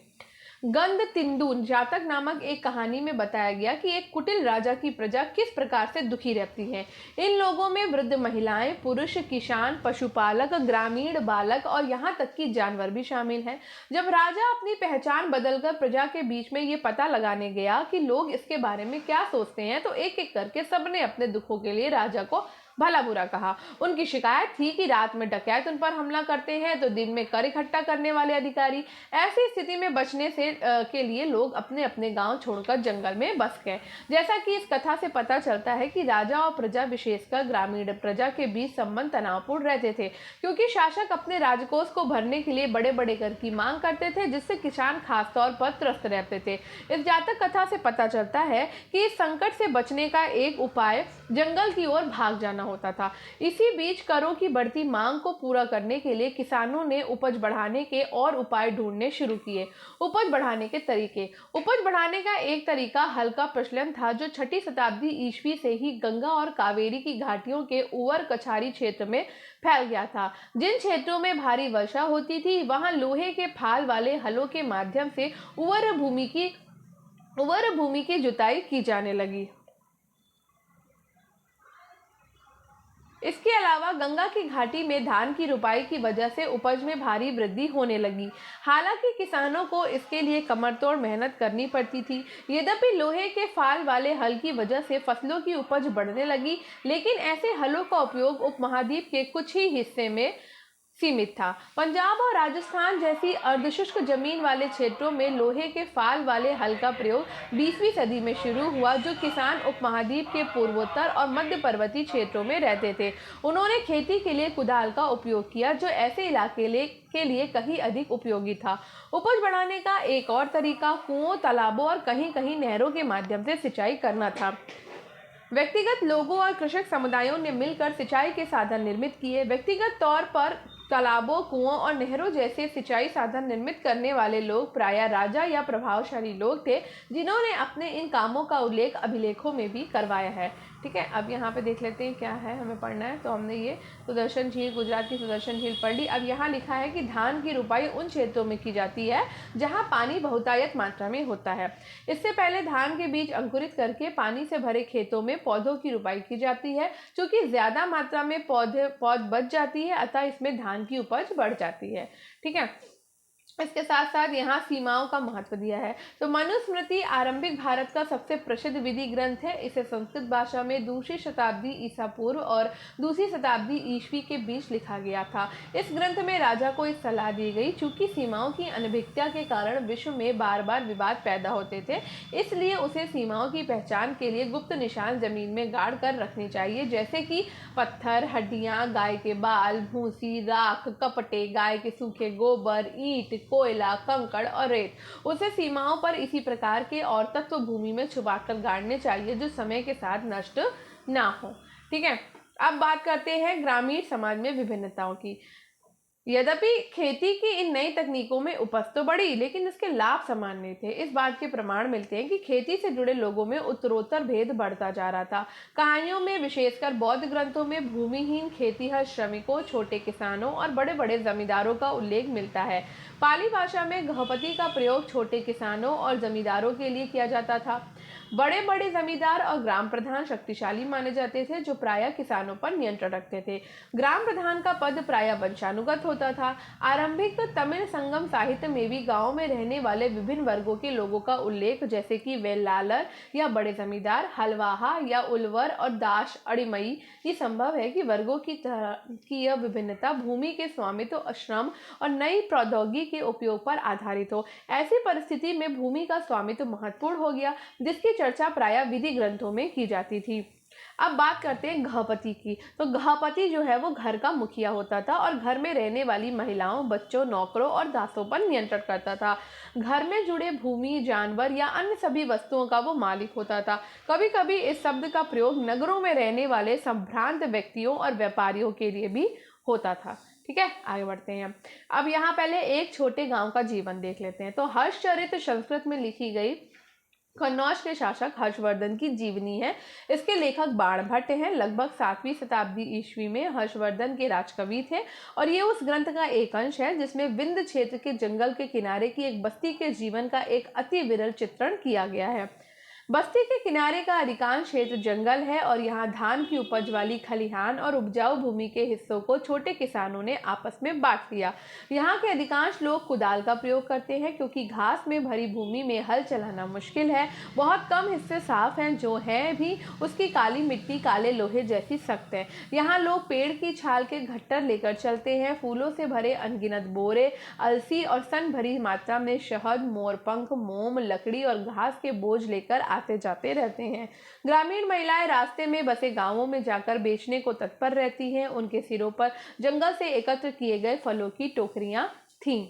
गंध तिंदुन जातक नामक एक कहानी में बताया गया कि एक कुटिल राजा की प्रजा किस प्रकार से दुखी रहती है। इन लोगों में वृद्ध महिलाएं, पुरुष, किसान, पशुपालक, ग्रामीण, बालक और यहाँ तक कि जानवर भी शामिल हैं। जब राजा अपनी पहचान बदलकर प्रजा के बीच में ये पता लगाने गया कि लोग इसके बारे में क्या सोचते हैं, तो एक एक करके सबने अपने दुखों के लिए राजा को भला बुरा कहा। उनकी शिकायत थी कि रात में डकैत उन पर हमला करते हैं तो दिन में कर इकट्ठा करने वाले अधिकारी। ऐसी स्थिति में बचने के लिए लोग अपने अपने गांव छोड़कर जंगल में बस गए। जैसा कि इस कथा से पता चलता है कि राजा और प्रजा, विशेषकर ग्रामीण प्रजा के बीच संबंध तनावपूर्ण रहते थे, क्योंकि शासक अपने राजकोष को भरने के लिए बड़े बड़े कर की मांग करते थे, जिससे किसान खासतौर पर त्रस्त रहते थे। इस जातक कथा से पता चलता है कि इस संकट से बचने का एक उपाय जंगल की ओर भाग जाना होता था। इसी बीच करों की बढ़ती मांग को पूरा करने के लिए किसानों ने उपज बढ़ाने के और उपाय ढूंढने शुरू किए। उपज बढ़ाने के तरीके। उपज बढ़ाने का एक तरीका हल का प्रचलन था, जो 6ठी शताब्दी ईस्वी से ही गंगा और कावेरी की घाटियों के उवर कछारी क्षेत्र में फैल गया था। जिन क्षेत्रों में भारी वर्षा होती थी, वहां लोहे के फाल वाले हलों के माध्यम से उवर भूमि की जुताई की जाने लगी। इसके अलावा गंगा की घाटी में धान की रुपाई की वजह से उपज में भारी वृद्धि होने लगी। हालांकि किसानों को इसके लिए कमरतोड़ मेहनत करनी पड़ती थी। यद्यपि लोहे के फाल वाले हल की वजह से फसलों की उपज बढ़ने लगी, लेकिन ऐसे हलों का उपयोग उपमहाद्वीप के कुछ ही हिस्से में सीमित था। पंजाब और राजस्थान जैसी अर्धशुष्क जमीन वाले क्षेत्रों में लोहे के फाल वाले हल का प्रयोग 20वीं सदी में शुरू हुआ, जो किसान उपमहाद्वीप के पूर्वोत्तर और मध्य पर्वतीय क्षेत्रों में रहते थे। उन्होंने खेती के लिए कुदाल का उपयोग किया, जो ऐसे इलाके के लिए कहीं अधिक उपयोगी था। उपज बढ़ाने का एक और तरीका कुओं, तालाबों और कहीं कहीं नहरों के माध्यम से सिंचाई करना था। व्यक्तिगत लोगों और कृषक समुदायों ने मिलकर सिंचाई के साधन निर्मित किए। व्यक्तिगत तौर पर तालाबों, कुओं और नहरों जैसे सिंचाई साधन निर्मित करने वाले लोग प्रायः राजा या प्रभावशाली लोग थे, जिन्होंने अपने इन कामों का उल्लेख अभिलेखों में भी करवाया है। ठीक है, अब यहाँ पे देख लेते हैं क्या है हमें पढ़ना है। तो हमने ये सुदर्शन झील, गुजरात की सुदर्शन झील पढ़ ली। अब यहाँ लिखा है कि धान की रुपाई उन क्षेत्रों में की जाती है जहाँ पानी बहुतायत मात्रा में होता है। इससे पहले धान के बीज अंकुरित करके पानी से भरे खेतों में पौधों की रुपाई की जाती है। चूंकि ज्यादा मात्रा में पौध बच जाती है, अतः इसमें धान की उपज बढ़ जाती है। ठीक है, इसके साथ साथ यहाँ सीमाओं का महत्व दिया है। तो मनुस्मृति आरंभिक भारत का सबसे प्रसिद्ध विधि ग्रंथ है। इसे संस्कृत भाषा में 2री शताब्दी ईसा पूर्व और 2री शताब्दी ईस्वी के बीच लिखा गया था। इस ग्रंथ में राजा को एक सलाह दी गई, चूंकि सीमाओं की अनभिज्ञता के कारण विश्व में बार बार विवाद पैदा होते थे, इसलिए उसे सीमाओं की पहचान के लिए गुप्त निशान जमीन में गाड़ कर रखने चाहिए, जैसे कि पत्थर, हड्डियां, गाय के बाल, भूसी, राख, कपटे, गाय के सूखे गोबर, ईंट, कोयला, कंकड़ और रेत। उसे सीमाओं पर इसी प्रकार के और तत्व भूमि में छुपाकर गाड़ने चाहिए, जो समय के साथ नष्ट ना हो। ठीक है, अब बात करते हैं ग्रामीण समाज में विभिन्नताओं की। यद्यपि खेती की इन नई तकनीकों में उपज तो बढ़ी, लेकिन इसके लाभ समान नहीं थे। इस बात के प्रमाण मिलते हैं कि खेती से जुड़े लोगों में उत्तरोत्तर भेद बढ़ता जा रहा था। कहानियों में, विशेषकर बौद्ध ग्रंथों में, भूमिहीन खेतीहर श्रमिकों, छोटे किसानों और बड़े बड़े जमींदारों का उल्लेख मिलता है। पाली भाषा में गृहपति का प्रयोग छोटे किसानों और जमींदारों के लिए किया जाता था। बड़े बड़े जमींदार और ग्राम प्रधान शक्तिशाली माने जाते थे, जो प्रायः किसानों पर नियंत्रण रखते थे। ग्राम प्रधान का पद प्रायः वंशानुगत होता था। आरंभिक तमिल संगम साहित्य में भी गांव में रहने वाले विभिन्न वर्गों के लोगों का उल्लेख, जैसे कि वेल्लालर या बड़े जमींदार, हलवाहा या उलवर और दास अड़िमई। ये संभव है कि वर्गों की यह विभिन्नता भूमि के स्वामित्व, श्रम और नई प्रौद्योगिकी के उपयोग पर आधारित हो। ऐसी परिस्थिति में भूमि का स्वामित्व महत्वपूर्ण हो गया, जिसकी चर्चा प्रायः विधि ग्रंथों में की जाती थी। अब बात करते हैं गृहपति की। तो गृहपति जो है वो घर का मुखिया होता था और घर में रहने वाली महिलाओं, बच्चों, नौकरों और दासों पर नियंत्रण करता था। घर में जुड़े भूमि, जानवर या अन्य सभी वस्तुओं का वो मालिक होता था। कभी कभी इस शब्द का प्रयोग नगरों में रहने वाले संभ्रांत व्यक्तियों और व्यापारियों के लिए भी होता था। ठीक है, आगे बढ़ते हैं। अब यहाँ पहले एक छोटे गांव का जीवन देख लेते हैं। तो हर्षचरित संस्कृत में लिखी गई कन्नौज के शासक हर्षवर्धन की जीवनी है। इसके लेखक बाणभट्ट हैं। लगभग 7वीं शताब्दी ईस्वी में हर्षवर्धन के राजकवि थे और ये उस ग्रंथ का एक अंश है जिसमें विंध्य क्षेत्र के जंगल के किनारे की एक बस्ती के जीवन का एक अति विरल चित्रण किया गया है। बस्ती के किनारे का अधिकांश क्षेत्र जंगल है और यहाँ धान की उपज वाली खलिहान और उपजाऊ भूमि के हिस्सों को छोटे किसानों ने आपस में बांट लिया। यहाँ के अधिकांश लोग कुदाल का प्रयोग करते हैं क्योंकि घास में भरी भूमि में हल चलाना मुश्किल है। बहुत कम हिस्से साफ हैं, जो है भी उसकी काली मिट्टी काले लोहे जैसी सख्त है। यहाँ लोग पेड़ की छाल के घट्टर लेकर चलते हैं। फूलों से भरे अनगिनत बोरे, अलसी और सन भरी मात्रा में शहद, मोरपंख, मोम, लकड़ी और घास के बोझ लेकर आते जाते रहते हैं। ग्रामीण महिलाएं रास्ते में बसे गांवों में जाकर बेचने को तत्पर रहती हैं। उनके सिरों पर जंगल से एकत्र किए गए फलों की टोकरियां थीं।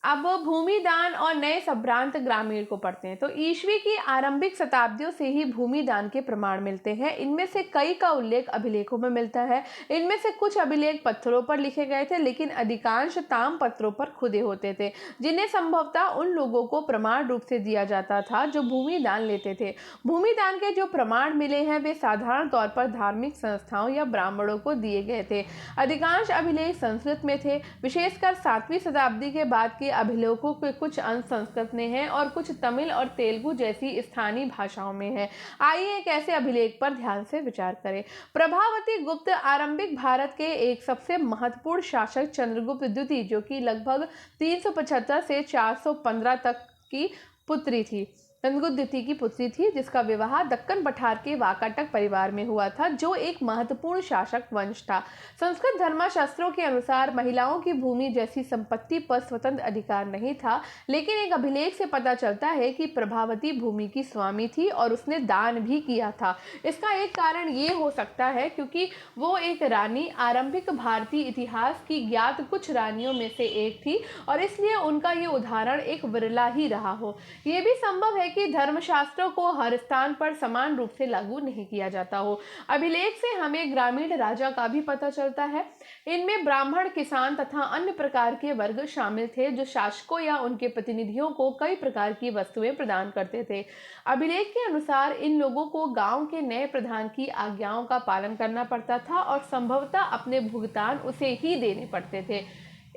अब भूमि दान और नए संभ्रांत ग्रामीण को पढ़ते हैं। तो ईस्वी की आरंभिक शताब्दियों से ही भूमि दान के प्रमाण मिलते हैं। इनमें से कई का उल्लेख अभिलेखों में मिलता है। इनमें से कुछ अभिलेख पत्थरों पर लिखे गए थे, लेकिन अधिकांश ताम पत्रों पर खुदे होते थे, जिन्हें संभवतः उन लोगों को प्रमाण रूप से दिया जाता था जो भूमि दान लेते थे। भूमि दान के जो प्रमाण मिले हैं वे साधारण तौर पर धार्मिक संस्थाओं या ब्राह्मणों को दिए गए थे। अधिकांश अभिलेख संस्कृत में थे। विशेषकर 7वीं शताब्दी के बाद के अभिलेखों के कुछ अंश संस्कृत में हैं और कुछ तमिल और तेलुगु जैसी स्थानीय भाषाओं में हैं। आइए एक ऐसे अभिलेख पर ध्यान से विचार करें। प्रभावती गुप्त आरंभिक भारत के एक सबसे महत्वपूर्ण शासक चंद्रगुप्त द्वितीय, जो कि लगभग 375 से 415 तक की पुत्री थी, चंद्रगुप्त द्वितीय की पुत्री थी, जिसका विवाह दक्कन पठार के वाकाटक परिवार में हुआ था, जो एक महत्वपूर्ण शासक वंश था। संस्कृत धर्मशास्त्रों के अनुसार महिलाओं की भूमि जैसी संपत्ति पर स्वतंत्र अधिकार नहीं था, लेकिन एक अभिलेख से पता चलता है कि प्रभावती भूमि की स्वामी थी और उसने दान भी किया था। इसका एक कारण ये हो सकता है क्योंकि वो एक रानी आरंभिक भारतीय इतिहास की ज्ञात कुछ रानियों में से एक थी और इसलिए उनका ये उदाहरण एक विरला ही रहा हो। ये भी संभव है कि धर्मशास्त्रों को हर स्थान पर समान रूप से लागू नहीं किया जाता हो। अभिलेख से हमें ग्रामीण राजा का भी पता चलता है। इनमें ब्राह्मण, किसान तथा अन्य प्रकार के वर्ग शामिल थे, जो शासकों या उनके प्रतिनिधियों को कई प्रकार की वस्तुएं प्रदान करते थे। अभिलेख के अनुसार इन लोगों को गांव के नए प्रधान की आज्ञाओं का पालन करना पड़ता था और संभवतः अपने भुगतान उसे ही देने पड़ते थे।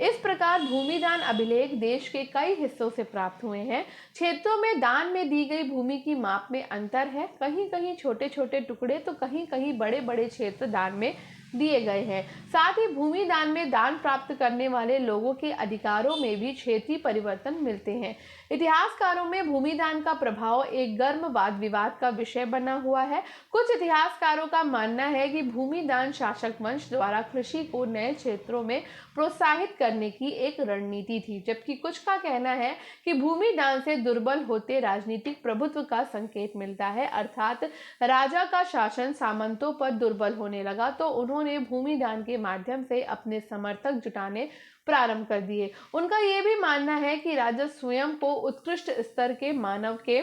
इस प्रकार भूमिदान अभिलेख देश के कई हिस्सों से प्राप्त हुए हैं। क्षेत्रों में दान में दी गई भूमि की माप में अंतर है। कहीं कहीं छोटे छोटे टुकड़े तो कहीं कहीं बड़े बड़े क्षेत्र दान में दिए गए हैं। साथ ही भूमि दान में दान प्राप्त करने वाले लोगों के अधिकारों में भी क्षेत्रीय परिवर्तन मिलते हैं। इतिहासकारों में भूमि दान का प्रभाव एक गर्म वाद विवाद का विषय बना हुआ है। कुछ इतिहासकारों का मानना है कि भूमि दान शासक वंश द्वारा कृषि को नए क्षेत्रों में प्रोत्साहित करने की एक रणनीति थी, जबकि कुछ का कहना है कि भूमि दान से दुर्बल होते राजनीतिक प्रभुत्व का संकेत मिलता है, अर्थात राजा का शासन सामंतों पर दुर्बल होने लगा तो उन्होंने भूमि दान के माध्यम से अपने समर्थक जुटाने प्रारंभ कर दिए। उनका यह भी मानना है कि राजा स्वयं को उत्कृष्ट स्तर के मानव के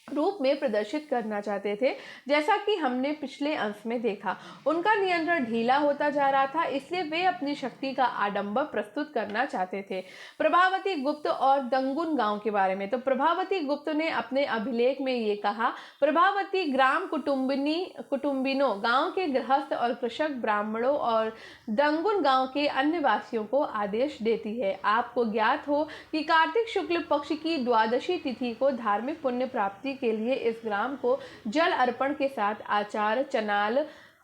रूप में प्रदर्शित करना चाहते थे, जैसा कि हमने पिछले अंश में देखा। उनका नियंत्रण ढीला होता जा रहा था, इसलिए वे अपनी शक्ति का आडंबर प्रस्तुत करना चाहते थे। प्रभावती गुप्त और दंगुन गांव के बारे में। तो प्रभावती गुप्त ने अपने अभिलेख में ये कहा, प्रभावती ग्राम कुटुंबिनों गांव के गृहस्थ और कृषक ब्राह्मणों और दंगुन गांव के अन्य वासियों को आदेश देती है, आपको ज्ञात हो कि कार्तिक शुक्ल पक्ष की द्वादशी तिथि को धार्मिक पुण्य प्राप्ति के लिए इस ग्राम को जल अर्पण के साथ आचार्य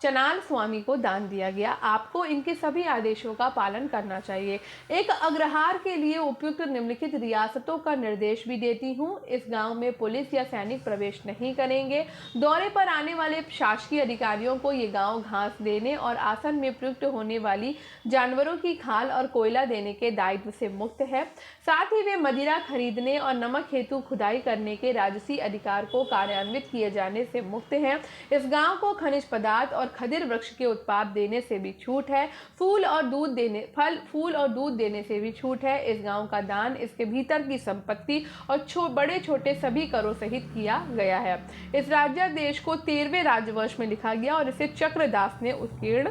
चनाल स्वामी को दान दिया गया। आपको इनके सभी आदेशों का पालन करना चाहिए। एक अग्रहार के लिए उपयुक्त निम्नलिखित रियासतों का निर्देश भी देती हूँ। इस गांव में पुलिस या सैनिक प्रवेश नहीं करेंगे। दौरे पर आने वाले शासकीय अधिकारियों को ये गांव घास देने और आसन में प्रयुक्त होने वाली जानवरों की खाल और कोयला देने के दायित्व से मुक्त है। साथ ही वे मदिरा खरीदने और नमक हेतु खुदाई करने के राजसी अधिकार को कार्यान्वित किए जाने से मुक्त हैं। इस गांव को खनिज पदार्थ और खदिर वृक्ष के उत्पाद देने से भी छूट है। फूल और दूध देने से भी छूट है। इस गांव का दान इसके भीतर की संपत्ति और बड़े छोटे सभी करों सहित किया गया है। इस राज्यादेश को 13वें राजवंश में लिखा गया और इसे चक्रदास ने उत्कीर्ण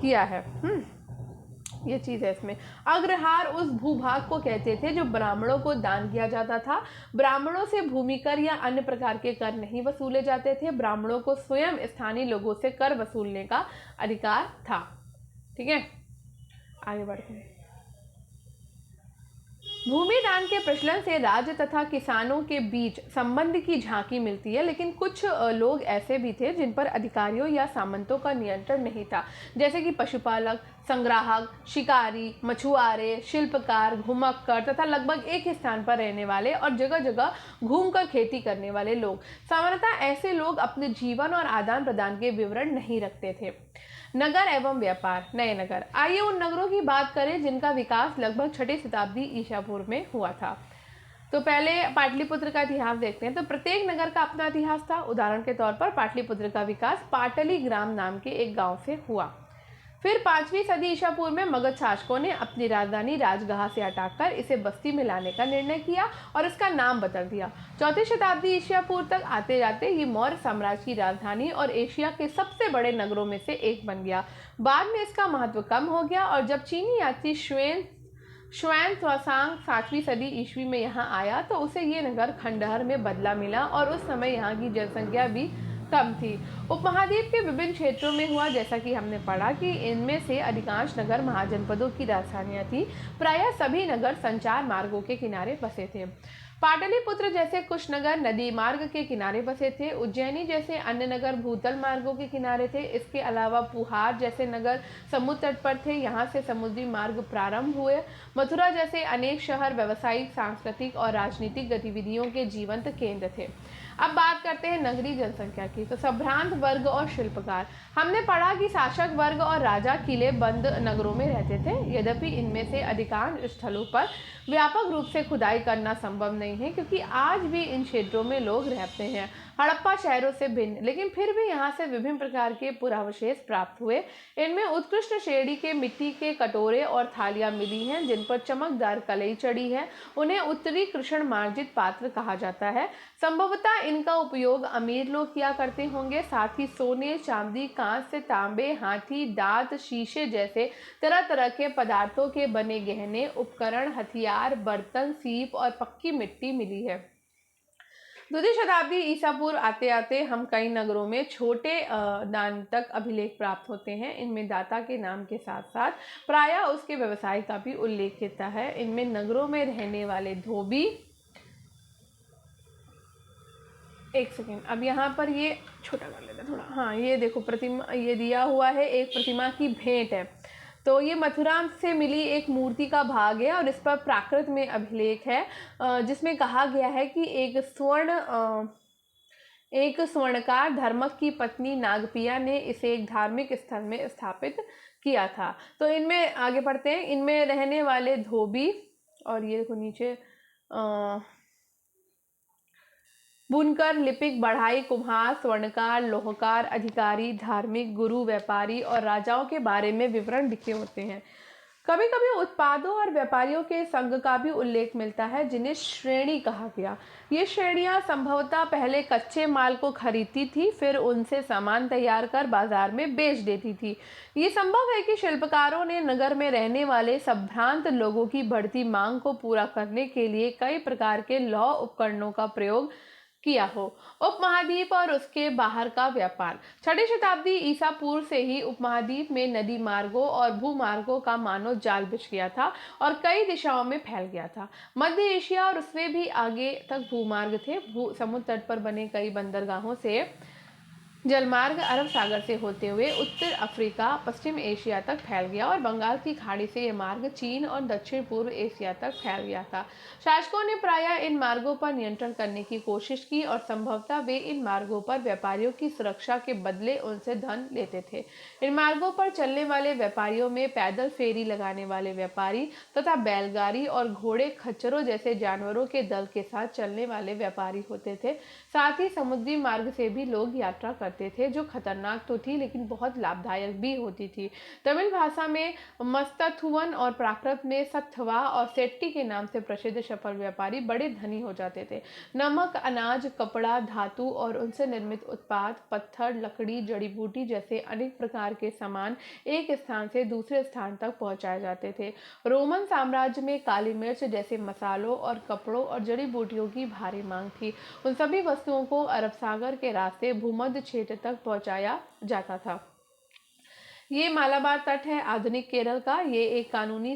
किया है। ये चीज़ है इसमें। अग्रहार उस भूभाग को कहते थे जो ब्राह्मणों को दान किया जाता था। ब्राह्मणों से भूमि कर या अन्य प्रकार के कर नहीं वसूले जाते थे। ब्राह्मणों को स्वयं स्थानीय लोगों से कर वसूलने का अधिकार था। ठीक है, आगे बढ़ते हैं। भूमि दान के प्रचलन से राज्य तथा किसानों के बीच संबंध की झांकी मिलती है, लेकिन कुछ लोग ऐसे भी थे जिन पर अधिकारियों या सामंतों का नियंत्रण नहीं था, जैसे कि पशुपालक, संग्राहक, शिकारी, मछुआरे, शिल्पकार, घुमक्कड़ तथा लगभग एक ही स्थान पर रहने वाले और जगह जगह घूमकर खेती करने वाले लोग। सामान्यतः ऐसे लोग अपने जीवन और आदान प्रदान के विवरण नहीं रखते थे। नगर एवं व्यापार। नए नगर। आइए उन नगरों की बात करें जिनका विकास लगभग 6ठी शताब्दी ईसा पूर्व में हुआ था। तो पहले पाटलिपुत्र का इतिहास देखते हैं। तो प्रत्येक नगर का अपना इतिहास था। उदाहरण के तौर पर पाटलिपुत्र का विकास पाटली ग्राम नाम के एक गांव से हुआ। फिर 5वीं सदी ईसा पूर्व में मगध शासकों ने अपनी राजधानी राजगृह से हटाकर इसे बस्ती में लाने का निर्णय किया और इसका नाम बदल दिया। 4वीं शताब्दी ईसा पूर्व तक आते जाते ये मौर्य साम्राज्य की राजधानी और एशिया के सबसे बड़े नगरों में से एक बन गया। बाद में इसका महत्व कम हो गया और जब चीनी यात्री ष्वेन त्सांग 7वीं सदी ईस्वी में यहाँ आया तो उसे ये नगर खंडहर में बदला मिला और उस समय यहाँ की जनसंख्या भी कम थी। उपमहाद्वीप के विभिन्न क्षेत्रों में हुआ, जैसा कि हमने पढ़ा कि इनमें से अधिकांश नगर महाजनपदों की राजधानियां थी। प्रायः सभी नगर संचार मार्गों के किनारे बसे थे। पाटलिपुत्र जैसे कुछ नगर नदी मार्ग के किनारे बसे थे। उज्जैनी जैसे अन्य नगर भूतल मार्गों के किनारे थे। इसके अलावा पुहार जैसे नगर समुद्र तट पर थे, यहाँ से समुद्री मार्ग प्रारंभ हुए। मथुरा जैसे अनेक शहर व्यावसायिक, सांस्कृतिक और राजनीतिक गतिविधियों के जीवंत केंद्र थे। अब बात करते हैं नगरीय जनसंख्या की। तो संभ्रांत वर्ग और शिल्पकार। हमने पढ़ा कि शासक वर्ग और राजा किले बंद नगरों में रहते थे। यद्यपि इनमें से अधिकांश स्थलों पर व्यापक रूप से खुदाई करना संभव नहीं है, क्योंकि आज भी इन क्षेत्रों में लोग रहते हैं। हड़प्पा शहरों से भिन्न, लेकिन फिर भी यहाँ से विभिन्न प्रकार के पुरावशेष प्राप्त हुए। इनमें उत्कृष्ट श्रेणी के मिट्टी के कटोरे और थालियां मिली हैं जिन पर चमकदार कलई चढ़ी है। उन्हें उत्तरी कृष्ण मार्जित पात्र कहा जाता है। संभवतः इनका उपयोग अमीर लोग किया करते होंगे। साथ ही सोने, चांदी, कांच से तांबे, हाथी दांत, शीशे जैसे तरह तरह के पदार्थों के बने गहने, उपकरण, हथियार, बर्तन, सीप और पक्की मिट्टी मिली है। 2वीं शताब्दी ईसा पूर्व आते आते हम कई नगरों में छोटे दान तक अभिलेख प्राप्त होते हैं। इनमें दाता के नाम के साथ साथ प्रायः उसके व्यवसाय का भी उल्लेख होता है। इनमें नगरों में रहने वाले धोबी, एक सेकेंड, अब यहाँ पर ये छोटा कर लेते हैं थोड़ा। हाँ, ये देखो प्रतिमा, ये दिया हुआ है, एक प्रतिमा की भेंट है। तो ये मथुरा से मिली एक मूर्ति का भाग है और इस पर प्राकृत में अभिलेख है, जिसमें कहा गया है कि एक स्वर्णकार धर्मक की पत्नी नागपिया ने इसे एक धार्मिक स्थल में स्थापित किया था। तो इनमें आगे बढ़ते हैं। इनमें रहने वाले धोबी, और ये देखो नीचे बुनकर, लिपिक, बढ़ाई, कुम्हार, स्वर्णकार, लोहकार, अधिकारी, धार्मिक, गुरु, व्यापारी और राजाओं के बारे में विवरण लिखे होते हैं। कभी कभी उत्पादों और व्यापारियों के संघ का भी उल्लेख मिलता है, जिन्हें श्रेणी कहा गया। ये श्रेणियां संभवतः पहले कच्चे माल को खरीदती थी, फिर उनसे सामान तैयार कर बाजार में बेच देती थी। ये संभव है कि शिल्पकारों ने नगर में रहने वाले संभ्रांत लोगों की बढ़ती मांग को पूरा करने के लिए कई प्रकार के लौह उपकरणों का प्रयोग किया हो। उपमहाद्वीप और उसके बाहर का व्यापार। 6ठी शताब्दी ईसा पूर्व से ही उपमहाद्वीप में नदी मार्गों और भूमार्गों का मानव जाल बिछ गया था और कई दिशाओं में फैल गया था। मध्य एशिया और उससे भी आगे तक भूमार्ग थे। समुद्र तट पर बने कई बंदरगाहों से जलमार्ग अरब सागर से होते हुए उत्तर अफ्रीका, पश्चिम एशिया तक फैल गया और बंगाल की खाड़ी से यह मार्ग चीन और दक्षिण पूर्व एशिया तक फैल गया था। शासकों ने प्रायः इन मार्गों पर नियंत्रण करने की कोशिश की और संभवतः वे इन मार्गों पर व्यापारियों की सुरक्षा के बदले उनसे धन लेते थे। इन मार्गों पर चलने वाले व्यापारियों में पैदल फेरी लगाने वाले व्यापारी तथा बैलगाड़ी और घोड़े, खच्चरों जैसे जानवरों के दल के साथ चलने वाले व्यापारी होते थे। साथ ही समुद्री मार्ग से भी लोग यात्रा करते थे, जो खतरनाक तो थी लेकिन बहुत लाभदायक भी होती थी। तमिल भाषा में मस्तथुवन और प्राकृत में सत्थवा और सेट्टी के नाम से प्रसिद्ध सफल व्यापारी बड़े धनी हो जाते थे। नमक, अनाज, कपड़ा, धातु और उनसे निर्मित उत्पाद, पत्थर, लकड़ी, जड़ी बूटी जैसे अनेक प्रकार के सामान एक स्थान से दूसरे स्थान तक पहुंचाए जाते थे। रोमन साम्राज्य में काली मिर्च जैसे मसालों और कपड़ों और जड़ी बूटियों की भारी मांग थी। उन सभी वस्तुओं को अरब सागर के रास्ते भूमध्य क्षेत्र तक पहुंचाया जाता था। ये मालाबार तट है आधुनिक केरल का। ये एक कानूनी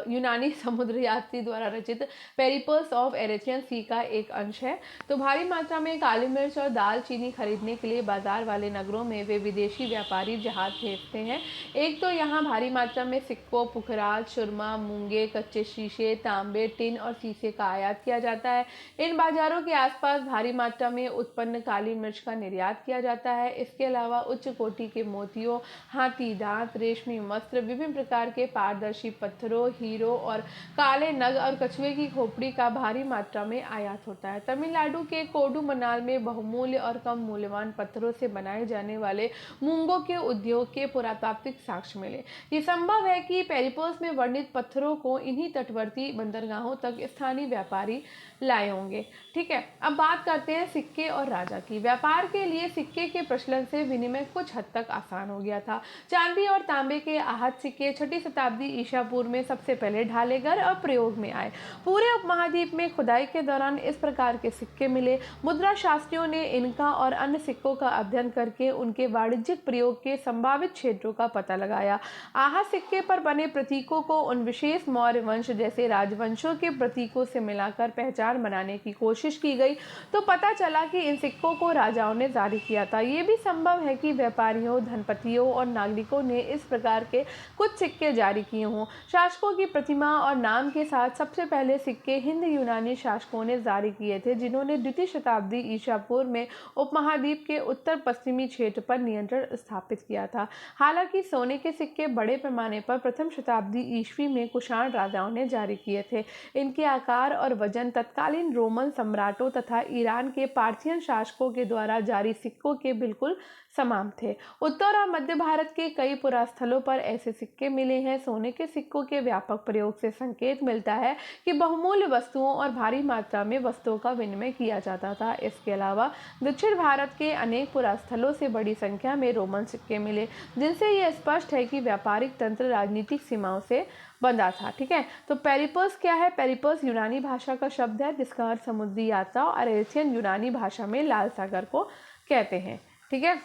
यूनानी समुद्र यात्री द्वारा रचित पेरिपल्स ऑफ एरेथियन सी का एक अंश है। तो भारी मात्रा में काली मिर्च और दालचीनी खरीदने के लिए बाजार वाले नगरों में वे विदेशी व्यापारी जहाज भेजते हैं। एक तो यहाँ भारी मात्रा में सिक्कों, पुखराज, सुरमा, मूंगे, कच्चे शीशे, तांबे, टिन और शीशे का आयात किया जाता है। इन बाजारों के आसपास भारी मात्रा में उत्पन्न काली मिर्च का निर्यात किया जाता है। इसके अलावा उच्च कोटि के मोतियों, हाथी दांत, रेशमी वस्त्र, विभिन्न प्रकार के पारदर्शी पत्थरों, हीरो और काले नग और कछुए की खोपड़ी का भारी मात्रा में आयात होता है। तमिलनाडु के कोडुमनाल में बहुमूल्य और कम मूल्यवान पत्थरों से बनाए जाने वाले मूंगों के उद्योग के पुरातात्विक साक्ष्य मिले। ये संभव है कि पेरिपल्स में वर्णित पत्थरों को इन्हीं तटवर्ती बंदरगाहों तक स्थानीय व्यापारी लाए होंगे। ठीक है, अब बात करते हैं सिक्के और राजा की। व्यापार के लिए सिक्के के प्रचलन से विनिमय कुछ हद तक आसान हो गया था। चांदी और तांबे के आहत सिक्के 6ठी शताब्दी ईसा पूर्व में सबसे पहले ढाले गए और प्रयोग में आए। पूरे उपमहाद्वीप में खुदाई के दौरान इस प्रकार के सिक्के मिले। मुद्रा शास्त्रियों ने इनका और अन्य सिक्कों का अध्ययन करके उनके वाणिज्यिक प्रयोग के संभावित क्षेत्रों का पता लगाया। आहत सिक्के पर बने प्रतीकों को उन विशेष मौर्य वंश जैसे राजवंशों के प्रतीकों से मिलाकर पहचान बनाने की कोशिश की गई तो पता चला कि इन सिक्कों को राजाओं ने जारी किया था। ये भी संभव है कि व्यापारियों, धनपतियों और नागरिकों ने इस प्रकार के कुछ सिक्के जारी किए हों। शासकों की प्रतिमा और नाम के साथ सबसे पहले सिक्के हिंद यूनानी शासकों ने जारी किए थे, जिन्होंने 2वीं शताब्दी ईसा पूर्व में उपमहाद्वीप के उत्तर पश्चिमी क्षेत्र पर नियंत्रण स्थापित किया था। हालांकि सोने के सिक्के बड़े पैमाने पर प्रथम शताब्दी ईस्वी में कुषाण राजाओं ने जारी किए थे। इनके आकार और वजन तत्कालीन रोमन सम्राटों तथा ईरान के पार्थियन शासकों के द्वारा जारी सिक्कों के बिल्कुल समान थे। उत्तर और मध्य भारत के कई पुरास्थलों पर ऐसे सिक्के मिले हैं। सोने के सिक्कों के व्यापक प्रयोग से संकेत मिलता है कि बहुमूल्य वस्तुओं और भारी मात्रा में वस्तुओं का विनिमय किया जाता था। इसके अलावा दक्षिण भारत के अनेक पुरास्थलों से बड़ी संख्या में रोमन सिक्के मिले, जिनसे यह स्पष्ट है कि व्यापारिक तंत्र राजनीतिक सीमाओं से बंधा था। ठीक है, तो पेरिपल्स क्या है? पेरिपल्स यूनानी भाषा का शब्द है जिसका अर्थ समुद्री यात्रा और एरेथियन यूनानी भाषा में लाल सागर को कहते हैं। ठीक है,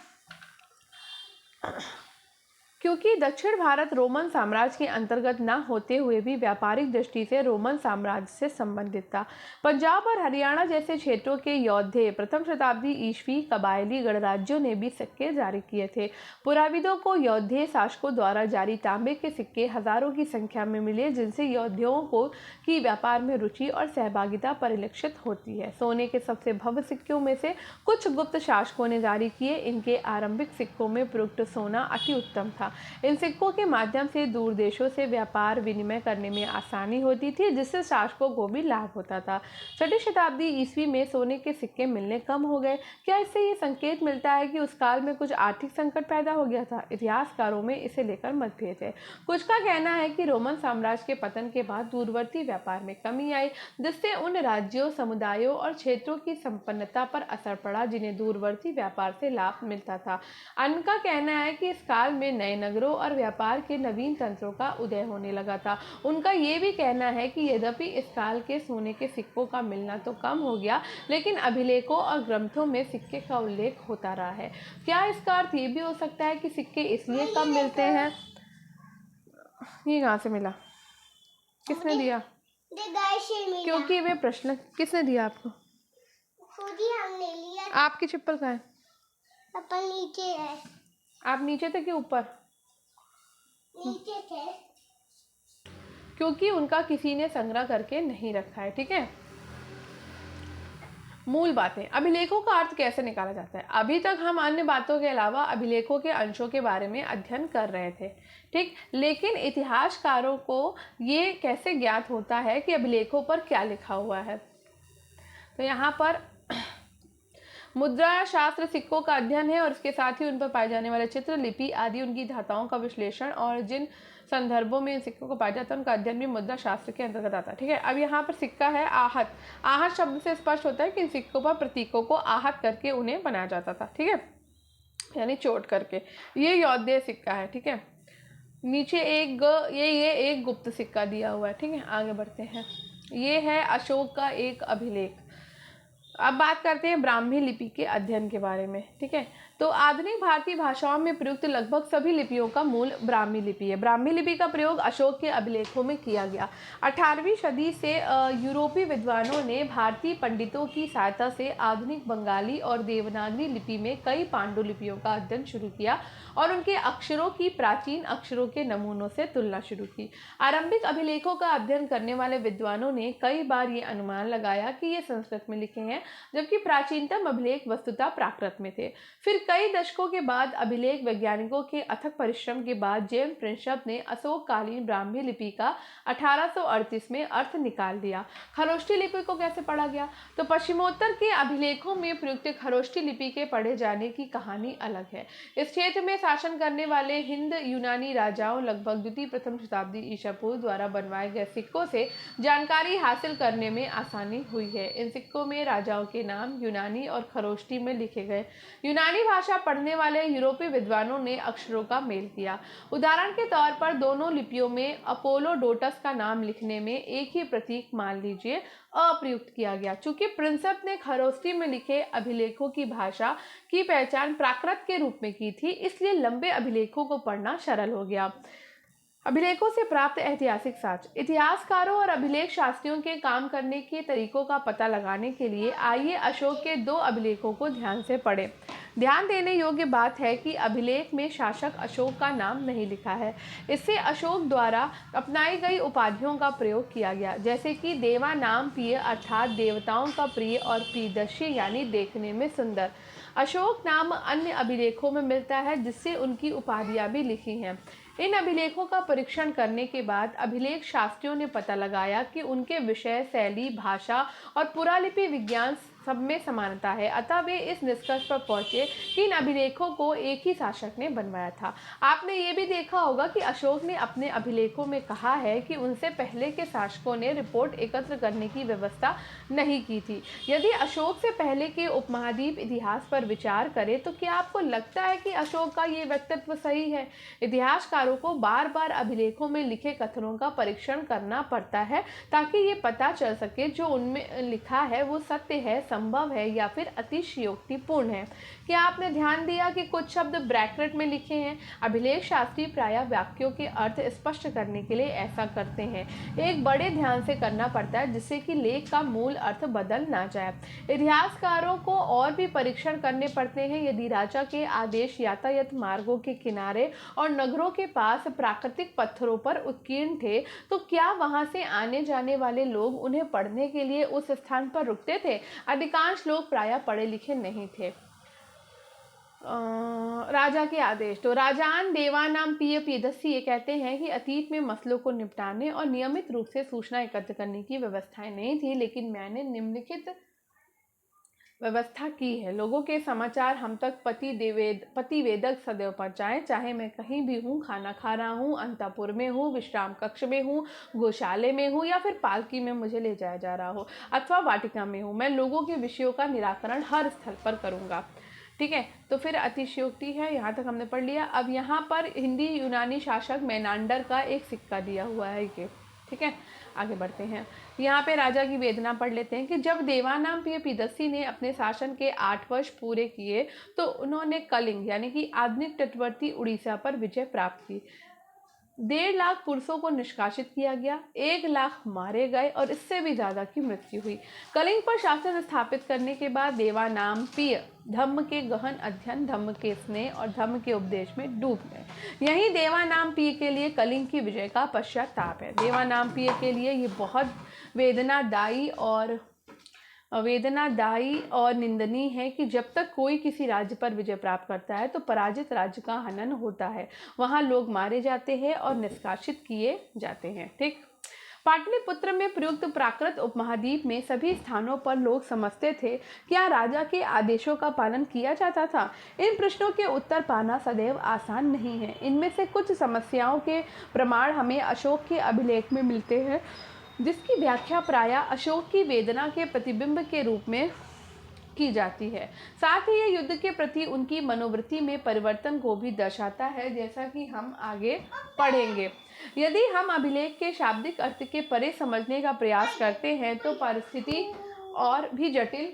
क्योंकि दक्षिण भारत रोमन साम्राज्य के अंतर्गत न होते हुए भी व्यापारिक दृष्टि से रोमन साम्राज्य से संबंधित था। पंजाब और हरियाणा जैसे क्षेत्रों के योद्धे प्रथम शताब्दी ईस्वी कबायली गणराज्यों ने भी सिक्के जारी किए थे। पुराविदों को योद्धे शासकों द्वारा जारी तांबे के सिक्के हजारों की संख्या में मिले, जिनसे योद्धियों को की व्यापार में रुचि और सहभागिता परिलक्षित होती है। सोने के सबसे भव्य सिक्कों में से कुछ गुप्त शासकों ने जारी किए। इनके आरंभिक सिक्कों में प्रयुक्त सोना अति उत्तम था। इन सिक्कों के माध्यम से दूर देशों से व्यापार विनिमय करने में आसानी होती थी, जिससे शासकों को भी लाभ होता था। 6ठी शताब्दी ईस्वी में सोने के सिक्के मिलने कम हो गए। क्या इससे ये संकेत मिलता है कि उस काल में कुछ आर्थिक संकट पैदा हो गया था? इतिहासकारों में इसे लेकर मतभेद है। कुछ का कहना है कि रोमन साम्राज्य के पतन के बाद दूरवर्ती व्यापार में कमी आई, जिससे उन राज्यों, समुदायों और क्षेत्रों की संपन्नता पर असर पड़ा जिन्हें दूरवर्ती व्यापार से लाभ मिलता था। अन्य का कहना है कि इस काल में नए नगरों और व्यापार के नवीन तंत्रों का उदय होने लगा था। उनका ये भी कहना है कि यद्यपि इस काल के सोने के सिक्कों का मिलना तो कम हो गया, लेकिन अभिलेखों और ग्रंथों में सिक्के का उल्लेख होता रहा है। क्या इसका अर्थ ये भी हो सकता है कि सिक्के इसलिए कम मिलते हैं? ये कहाँ से मिला? किसने दिया? क्योंकि वे प्रश्न किसने दिया आपको? खुद ही हमने लिया। आपकी चप्पल कहाँ है? चप्पल नीचे है। आप नीचे थे कि ऊपर? नीचे थे। क्योंकि उनका किसी ने संग्रह करके नहीं रखा है। ठीक है, मूल बातें। अभिलेखों का अर्थ कैसे निकाला जाता है? अभी तक हम अन्य बातों के अलावा अभिलेखों के अंशों के बारे में अध्ययन कर रहे थे। ठीक, लेकिन इतिहासकारों को ये कैसे ज्ञात होता है कि अभिलेखों पर क्या लिखा हुआ है? तो यहाँ पर मुद्रा शास्त्र सिक्कों का अध्ययन है और इसके साथ ही उन पर पाए जाने वाले चित्र, लिपि आदि, उनकी धाताओं का विश्लेषण और जिन संदर्भों में इन सिक्कों को पाया जाता है उनका अध्ययन भी मुद्रा शास्त्र के अंतर्गत आता है। ठीक है, अब यहाँ पर सिक्का है आहत। आहत शब्द से स्पष्ट होता है कि इन सिक्कों पर प्रतीकों को आहत करके उन्हें बनाया जाता था। ठीक है, यानी चोट करके। ये योद्धेय सिक्का है। ठीक है, नीचे ये एक गुप्त सिक्का दिया हुआ है। ठीक है, आगे बढ़ते हैं। ये है अशोक का एक अभिलेख। अब बात करते हैं ब्राह्मी लिपि के अध्ययन के बारे में। ठीक है, तो आधुनिक भारतीय भाषाओं में प्रयुक्त लगभग सभी लिपियों का मूल ब्राह्मी लिपि है। ब्राह्मी लिपि का प्रयोग अशोक के अभिलेखों में किया गया। 18वीं सदी से यूरोपीय विद्वानों ने भारतीय पंडितों की सहायता से आधुनिक बंगाली और देवनागरी लिपि में कई पांडुलिपियों का अध्ययन शुरू किया और उनके अक्षरों की प्राचीन अक्षरों के नमूनों से तुलना शुरू की। आरंभिक अभिलेखों का अध्ययन करने वाले विद्वानों ने कई बार ये अनुमान लगाया कि ये संस्कृत में लिखे हैं, जबकि प्राचीनतम अभिलेख वस्तुतः प्राकृत में थे। फिर कई दशकों के बाद अभिलेख वैज्ञानिकों के अथक परिश्रम के बाद जेम्स प्रिंसप ने अशोककालीन ब्राह्मी लिपि का 1838 में अर्थ निकाल दिया। खरोष्ठी लिपि को कैसे पढ़ा गया? तो पश्चिमोत्तर के अभिलेखों में प्रयुक्त खरोष्ठी लिपि के पढ़े जाने की कहानी अलग है। इस क्षेत्र में शासन करने वाले हिंद यूनानी राजाओं लगभग द्वितीय प्रथम शताब्दी ईसा पूर्व द्वारा बनवाए गए सिक्कों से जानकारी हासिल करने में आसानी हुई है। इन सिक्कों में राजाओं के नाम यूनानी और खरोष्ठी में लिखे गए। यूनानी भाषा पढ़ने वाले यूरोपीय विद्वानों ने अक्षरों का मेल किया। उदाहरण के तौर पर दोनों लिपियों में अपोलोडोटस का नाम लिखने में एक ही प्रतीक मान लीजिए अप्रयुक्त किया गया। चूंकि प्रिंसप ने खरोष्ठी में लिखे अभिलेखों की भाषा की पहचान प्राकृत के रूप में की थी, इसलिए लंबे अभिलेखों को पढ़ना सरल हो गया। अभिलेखों से प्राप्त ऐतिहासिक साक्ष्य। इतिहासकारों और अभिलेख शास्त्रियों के काम करने के तरीकों का पता लगाने के लिए आइए अशोक के 2 अभिलेखों को ध्यान से पढ़ें। ध्यान देने योग्य बात है कि अभिलेख में शासक अशोक का नाम नहीं लिखा है। इससे अशोक द्वारा अपनाई गई उपाधियों का प्रयोग किया गया, जैसे कि देवा नाम प्रिय अर्थात देवताओं का प्रिय और प्रियदर्शी यानी देखने में सुंदर। अशोक नाम अन्य अभिलेखों में मिलता है, जिससे उनकी उपाधियां भी लिखी हैं। इन अभिलेखों का परीक्षण करने के बाद अभिलेख शास्त्रियों ने पता लगाया कि उनके विषय, शैली, भाषा और पुरालिपि विज्ञान सब में समानता है। अतः वे इस निष्कर्ष पर पहुंचे कि इन अभिलेखों को एक ही शासक ने बनवाया था। आपने ये भी देखा होगा कि अशोक ने अपने अभिलेखों में कहा है कि उनसे पहले के शासकों ने रिपोर्ट एकत्र करने की व्यवस्था नहीं की थी। यदि अशोक से पहले के उपमहाद्वीप इतिहास पर विचार करें तो क्या आपको लगता है कि अशोक का ये व्यक्तित्व सही है? इतिहासकारों को बार बार अभिलेखों में लिखे कथनों का परीक्षण करना पड़ता है ताकि ये पता चल सके जो उनमें लिखा है वो सत्य है, संभव है या फिर अतिशयोक्तिपूर्ण है। क्या आपने ध्यान दिया कि कुछ शब्द ब्रैकेट में लिखे हैं? अभिलेख शास्त्री प्रायः वाक्यों के अर्थ स्पष्ट करने के लिए ऐसा करते हैं। एक बड़े ध्यान से करना पड़ता है जिससे कि लेख का मूल अर्थ बदल ना जाए। इतिहासकारों को और भी परीक्षण करने पड़ते हैं। यदि राजा के आदेश यातायात मार्गों के किनारे और नगरों के पास प्राकृतिक पत्थरों पर उत्कीर्ण थे तो क्या वहां से आने जाने वाले लोग उन्हें पढ़ने के लिए उस स्थान पर रुकते थे? अधिकांश लोग प्रायः पढ़े लिखे नहीं थे। राजा के आदेश। तो राजान देवानाम प्रिय प्रियदर्शी ये कहते हैं कि अतीत में मसलों को निपटाने और नियमित रूप से सूचना एकत्र करने की व्यवस्थाएं नहीं थी, लेकिन मैंने निम्नलिखित व्यवस्था की है। लोगों के समाचार हम तक पतिवेदक सदैव पहुँचाएं, चाहे मैं कहीं भी हूँ, खाना खा रहा हूँ, अंतपुर में हूँ, विश्राम कक्ष में हूँ, गौशाले में हूँ या फिर पालकी में मुझे ले जाया जा रहा हो अथवा वाटिका में हूँ, मैं लोगों के विषयों का निराकरण हर स्थल पर करूँगा। ठीक है, तो फिर अतिशयोक्ति है, यहाँ तक हमने पढ़ लिया। अब यहाँ पर हिंदी यूनानी शासक मेनांडर का एक सिक्का दिया हुआ है ये। ठीक है, आगे बढ़ते हैं। यहाँ पे राजा की वेदना पढ़ लेते हैं कि जब देवानाम प्रिय प्रियदर्शी ने अपने शासन के 8 वर्ष पूरे किए तो उन्होंने कलिंग यानी कि आधुनिक तटवर्ती उड़ीसा पर विजय प्राप्त की। 1.5 लाख पुरुषों को निष्कासित किया गया, 1 लाख मारे गए और इससे भी ज्यादा की मृत्यु हुई। कलिंग पर शासन स्थापित करने के बाद देवानाम प्रिय धम्म के गहन अध्ययन, धम्म के स्नेह और धम्म के उपदेश में डूब गए। यही देवानाम प्रिय के लिए कलिंग की विजय का पश्चाताप है। देवानाम प्रिय के लिए ये बहुत वेदनादायी और निंदनीय है कि जब तक कोई किसी राज्य पर विजय प्राप्त करता है तो पराजित राज्य का हनन होता है, वहां लोग मारे जाते हैं और निष्कासित किए जाते हैं। ठीक, पाटलिपुत्र में प्रयुक्त प्राकृत उपमहाद्वीप में सभी स्थानों पर लोग समझते थे क्या राजा के आदेशों का पालन किया जाता था? इन प्रश्नों के उत्तर पाना सदैव आसान नहीं है। इनमें से कुछ समस्याओं के प्रमाण हमें अशोक के अभिलेख में मिलते हैं, जिसकी व्याख्या प्रायः अशोक की वेदना के प्रतिबिंब के रूप में की जाती है। साथ ही ये युद्ध के प्रति उनकी मनोवृत्ति में परिवर्तन को भी दर्शाता है, जैसा कि हम आगे पढ़ेंगे। यदि हम अभिलेख के शाब्दिक अर्थ के परे समझने का प्रयास करते हैं तो परिस्थिति और भी जटिल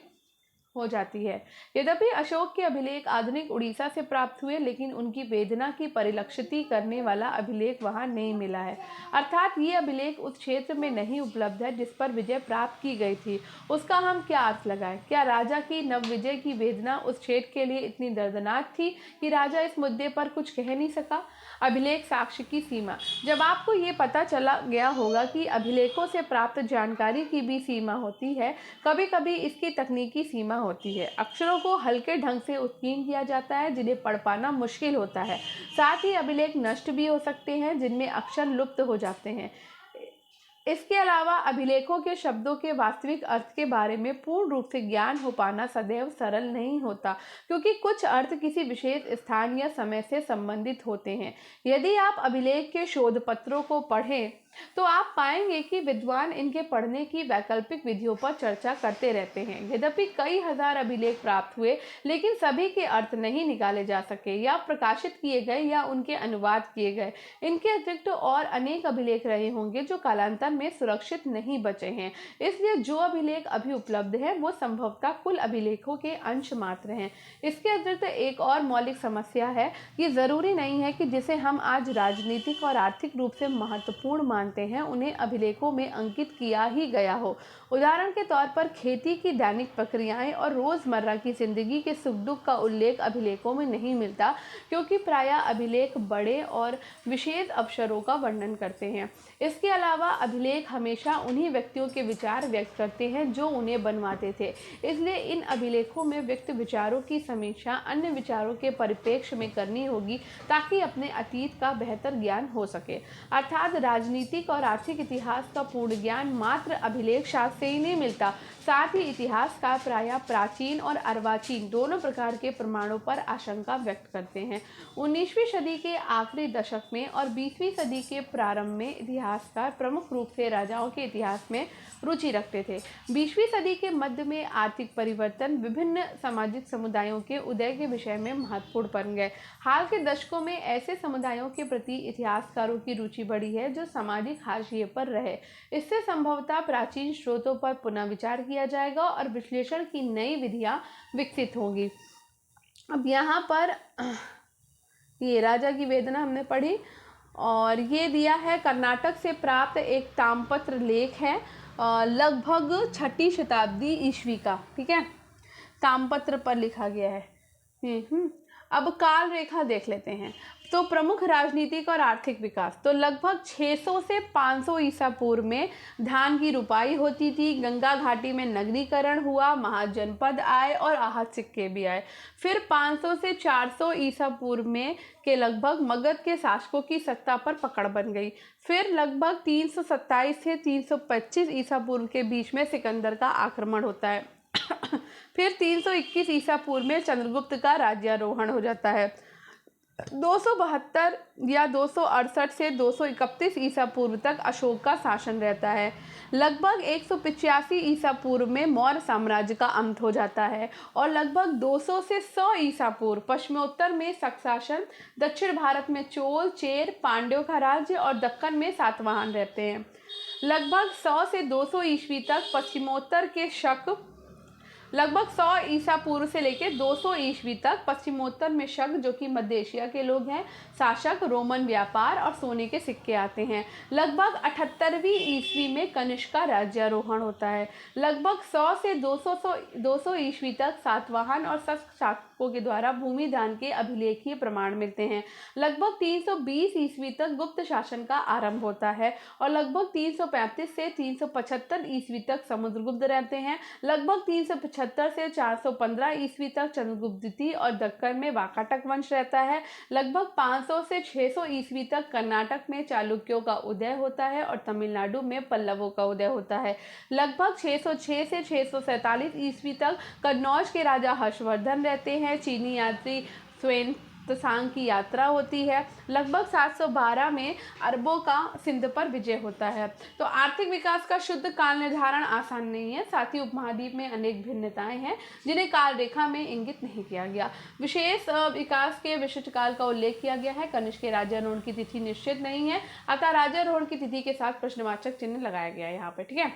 हो जाती है। यद्यपि अशोक के अभिलेख आधुनिक उड़ीसा से प्राप्त हुए, लेकिन उनकी वेदना की परिलक्षित करने वाला अभिलेख वहां नहीं मिला है। अर्थात ये अभिलेख उस क्षेत्र में नहीं उपलब्ध है जिस पर विजय प्राप्त की गई थी। उसका हम क्या अर्थ लगाएं? क्या राजा की नवविजय की वेदना उस क्षेत्र के लिए इतनी दर्दनाक थी कि राजा इस मुद्दे पर कुछ कह नहीं सका? अभिलेख साक्ष्य की सीमा। जब आपको ये पता चला गया होगा कि अभिलेखों से प्राप्त जानकारी की भी सीमा होती है, कभी कभी इसकी तकनीकी सीमा होती है। अक्षरों को हल्के ढंग से उत्कीर्ण किया जाता है जिन्हें पढ़ पाना मुश्किल होता है। साथ ही अभिलेख नष्ट भी हो सकते हैं जिनमें अक्षर लुप्त हो जाते हैं। इसके अलावा अभिलेखों के शब्दों के वास्तविक अर्थ के बारे में पूर्ण रूप से ज्ञान हो पाना सदैव सरल नहीं होता, क्योंकि कुछ अर्थ किसी विशेष स्थान या समय से संबंधित होते हैं। यदि आप अभिलेख के शोध पत्रों को पढ़ें तो आप पाएंगे कि विद्वान इनके पढ़ने की वैकल्पिक विधियों पर चर्चा करते रहते हैं। यद्यपि कई हजार अभिलेख प्राप्त हुए, लेकिन सभी के अर्थ नहीं निकाले जा सके या प्रकाशित किए गए या उनके अनुवाद किए गए। इनके अतिरिक्त और अनेक अभिलेख रहे होंगे जो कालांतर में सुरक्षित नहीं बचे हैं। इसलिए जो अभिलेख अभी उपलब्ध है वो संभवतः कुल अभिलेखों के अंश मात्र हैं। इसके अतिरिक्त एक और मौलिक समस्या है। ये जरूरी नहीं है कि जिसे हम आज राजनीतिक और आर्थिक रूप से महत्वपूर्ण मानते हैं उन्हें अभिलेखों में अंकित किया ही गया हो। उदाहरण के तौर पर खेती की दैनिक प्रक्रियाएं और रोजमर्रा की जिंदगी के सुख दुख का उल्लेख अभिलेखों में नहीं मिलता, क्योंकि प्रायः अभिलेख बड़े और विशेष अवसरों का वर्णन करते हैं। इसके अलावा अभिलेख हमेशा उन्हीं व्यक्तियों के विचार व्यक्त करते हैं जो उन्हें बनवाते थे। इसलिए इन अभिलेखों में व्यक्त विचारों की समीक्षा अन्य विचारों के परिप्रेक्ष्य में करनी होगी ताकि अपने अतीत का बेहतर ज्ञान हो सके। अर्थात राजनीतिक और आर्थिक इतिहास का पूर्ण ज्ञान मात्र अभिलेख शास्त्र से ही नहीं मिलता। साथ ही इतिहास का प्रायः प्राचीन और अर्वाचीन दोनों प्रकार के प्रमाणों पर आशंका व्यक्त करते हैं। 19वीं सदी के आखिरी दशक में और 20वीं सदी के प्रारंभ में इतिहासकार प्रमुख रूप से राजाओं के इतिहास में रुचि रखते थे। 20वीं सदी के मध्य में आर्थिक परिवर्तन विभिन्न सामाजिक समुदायों के उदय के विषय में महत्वपूर्ण बन गए। हाल के दशकों में ऐसे समुदायों के प्रति इतिहासकारों की रुचि बढ़ी है जो सामाजिक हाशिए पर रहे। इससे संभवतः प्राचीन स्रोतों पर पुनः विचार किया जाएगा और विश्लेषण की नई विधियां विकसित होंगी। अब यहाँ पर ये राजा की वेदना हमने पढ़ी और ये दिया है कर्नाटक से प्राप्त एक ताम्रपत्र लेख है, लगभग 6वीं शताब्दी ईस्वी का। ठीक है, ताम्रपत्र पर लिखा गया है। अब काल रेखा देख लेते हैं। तो प्रमुख राजनीतिक और आर्थिक विकास, तो लगभग 600 से 500 ईसा पूर्व में धान की रुपाई होती थी। गंगा घाटी में नगरीकरण हुआ, महाजनपद आए और आहत सिक्के भी आए। फिर 500 से 400 ईसा पूर्व में के लगभग मगध के शासकों की सत्ता पर पकड़ बन गई। फिर लगभग 327 से 325 ईसा पूर्व के बीच में सिकंदर का आक्रमण होता है। फिर 321 ईसा पूर्व में चंद्रगुप्त का राज्यारोहण हो जाता है। 272 या 268 से 231 ईसा पूर्व तक अशोक का शासन रहता है। लगभग 185 ईसा पूर्व में मौर्य साम्राज्य का अंत हो जाता है और लगभग 200 से 100 ईसा पूर्व पश्चिमोत्तर में शक शासन, दक्षिण भारत में चोल, चेर, पांड्यों का राज्य और दक्कन में सातवाहन रहते हैं। लगभग 100 से 200 ईस्वी तक पश्चिमोत्तर के शक, लगभग 100 ईसा पूर्व से लेकर 200 ईस्वी तक पश्चिमोत्तर में शक, जो कि मध्य एशिया के लोग हैं, शासक, रोमन व्यापार और सोने के सिक्के आते हैं। लगभग 78वीं ईस्वी में कनिष्क का राज्यारोहण होता है। लगभग 100 से 200 ईस्वी तक सातवाहन और शक शासकों के द्वारा भूमि दान के अभिलेखीय प्रमाण मिलते हैं। लगभग 320 ईस्वी तक गुप्त शासन का आरंभ होता है और लगभग 335 से 375 ईस्वी तक समुद्रगुप्त रहते हैं। लगभग 375 से 415 ईस्वी तक चंद्रगुप्त द्वितीय और दक्कन में वाकाटक वंश रहता है। लगभग 500 से 600 ईस्वी तक कर्नाटक में चालुक्यों का उदय होता है और तमिलनाडु में पल्लवों का उदय होता है। लगभग 606 से 647 ईस्वी तक कन्नौज के राजा हर्षवर्धन रहते हैं। चीनी यात्री स्वेन त्सांग की यात्रा होती है। लगभग 712 में अरबों का सिंध पर विजय होता है। तो आर्थिक विकास का शुद्ध काल निर्धारण आसान नहीं है। साथ ही उपमहाद्वीप में अनेक भिन्नताएं हैं जिन्हें काल रेखा में इंगित नहीं किया गया। विशेष विकास के विशिष्ट काल का उल्लेख किया गया है। कनिष्क के राज्यारोहण की तिथि निश्चित नहीं है, अतः राज्यारोहण की तिथि के साथ प्रश्नवाचक चिन्ह लगाया गया है यहाँ पे। ठीक है,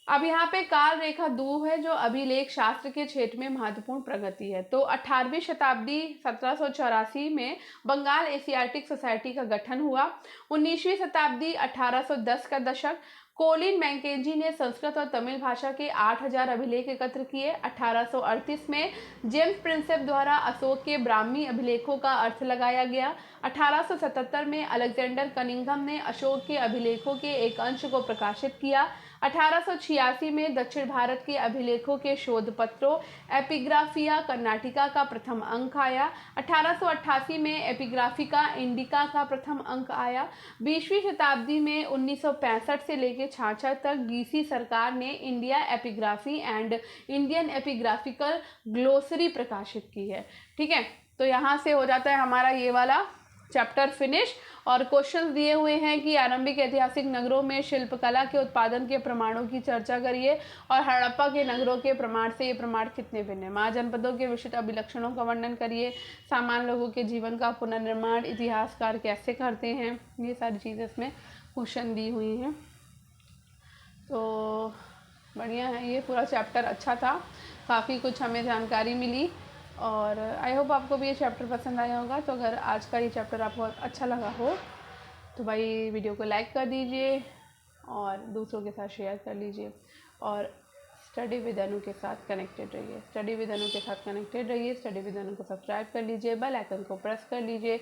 अब यहाँ पे काल रेखा 2 है जो अभिलेख शास्त्र के क्षेत्र में महत्वपूर्ण प्रगति है। तो 18वीं शताब्दी 1784 में बंगाल एशियाटिक सोसाइटी का गठन हुआ। 19वीं शताब्दी 1810 का दशक, कोलिन मैकेंजी ने संस्कृत और तमिल भाषा के 8000 अभिलेख एकत्र किए। 1838 में जेम्स प्रिंसेप द्वारा अशोक के ब्राह्मी अभिलेखों का अर्थ लगाया गया। 1877 में अलेक्जेंडर कनिंघम ने अशोक के अभिलेखों के एक अंश को प्रकाशित किया। 1886 में दक्षिण भारत के अभिलेखों के शोध पत्रों एपिग्राफिया कर्नाटिका का प्रथम अंक आया। 1888 में एपिग्राफिका इंडिका का प्रथम अंक आया। 20वीं शताब्दी में 1965 से लेकर 66 तक डीसी सरकार ने India epigraphy and Indian epigraphical glossary प्रकाशित की है। ठीक है, तो यहाँ से हो जाता है हमारा ये वाला चैप्टर फिनिश। और क्वेश्चंस दिए हुए हैं कि आरंभिक ऐतिहासिक नगरों में शिल्पकला के उत्पादन के प्रमाणों की चर्चा करिए और हड़प्पा के नगरों के प्रमाण से ये प्रमाण कितने भिन्न है। महाजनपदों के विशिष्ट अभिलक्षणों का वर्णन करिए। सामान्य लोगों के जीवन का पुनर्निर्माण इतिहासकार कैसे करते हैं, ये सारी चीज़ें इसमें क्वेश्चन दी हुई हैं। तो बढ़िया है, ये पूरा चैप्टर अच्छा था, काफ़ी कुछ हमें जानकारी मिली और आई होप आपको भी ये चैप्टर पसंद आया होगा। तो अगर आज का ये चैप्टर आपको अच्छा लगा हो तो भाई वीडियो को लाइक कर दीजिए और दूसरों के साथ शेयर कर लीजिए और स्टडी विद अनु के साथ कनेक्टेड रहिए। स्टडी विद अनु के साथ कनेक्टेड रहिए। स्टडी विद अनु को सब्सक्राइब कर लीजिए, बेल आइकन को प्रेस कर लीजिए,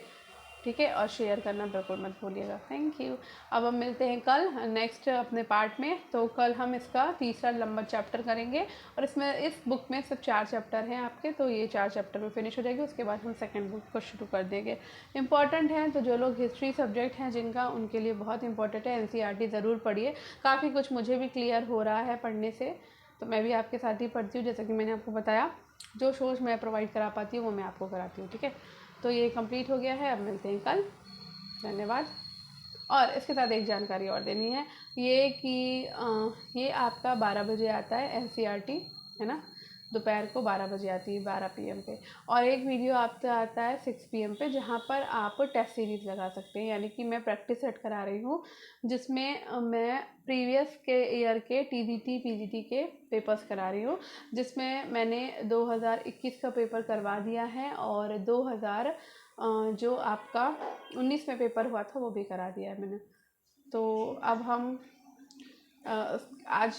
ठीक है, और शेयर करना बिल्कुल मत भूलिएगा। Thank you. अब हम मिलते हैं कल नेक्स्ट अपने पार्ट में। तो कल हम इसका तीसरा लंबा चैप्टर करेंगे और इसमें इस बुक में सिर्फ 4 चैप्टर हैं आपके, तो ये 4 चैप्टर में फिनिश हो जाएगी। उसके बाद हम सेकंड बुक को शुरू कर देंगे। इंपॉर्टेंट है तो जो लोग हिस्ट्री सब्जेक्ट हैं जिनका, उनके लिए बहुत इंपॉर्टेंट है। NCERT ज़रूर पढ़िए। काफ़ी कुछ मुझे भी क्लियर हो रहा है पढ़ने से, तो मैं भी आपके साथ ही पढ़ती हूँ। जैसा कि मैंने आपको बताया, जो सोर्स मैं प्रोवाइड करा पाती हूँ वो मैं आपको कराती हूँ। ठीक है, तो ये कंप्लीट हो गया है। अब मिलते हैं कल। धन्यवाद। और इसके साथ एक जानकारी और देनी है, ये कि ये आपका 12 बजे आता है NCERT, है ना, दोपहर को 12 बजे आती है, 12 PM पे। और एक वीडियो आपका आता है 6 PM पे, जहाँ पर आप टेस्ट सीरीज़ लगा सकते हैं। यानी कि मैं प्रैक्टिस सेट करा रही हूँ, जिसमें मैं प्रीवियस के ईयर के TGT PGT के पेपर्स करा रही हूँ, जिसमें मैंने 2021 का पेपर करवा दिया है और 2000 जो आपका 19 में पेपर हुआ था वो भी करा दिया है मैंने। तो अब हम आज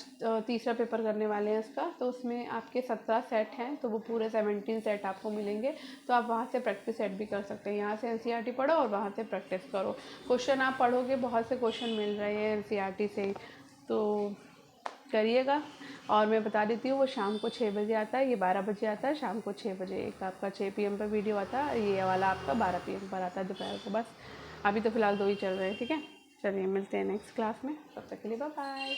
तीसरा पेपर करने वाले हैं इसका। तो उसमें आपके 17 सेट हैं, तो वो पूरे 17 सेट आपको मिलेंगे। तो आप वहाँ से प्रैक्टिस सेट भी कर सकते हैं। यहाँ से NCERT पढ़ो और वहाँ से प्रैक्टिस करो। क्वेश्चन आप पढ़ोगे, बहुत से क्वेश्चन मिल रहे हैं NCERT से, तो करिएगा। और मैं बता देती हूँ, वो शाम को 6 बजे आता है, ये 12 बजे आता है, शाम को 6 बजे। एक आपका 6 PM पर वीडियो आता है, ये वाला आपका 12 PM पर आता है दोपहर को। बस अभी तो फ़िलहाल 2 ही चल रहे हैं। ठीक है, चलिए मिलते हैं नेक्स्ट क्लास में, तब तक के लिए बाय बाय।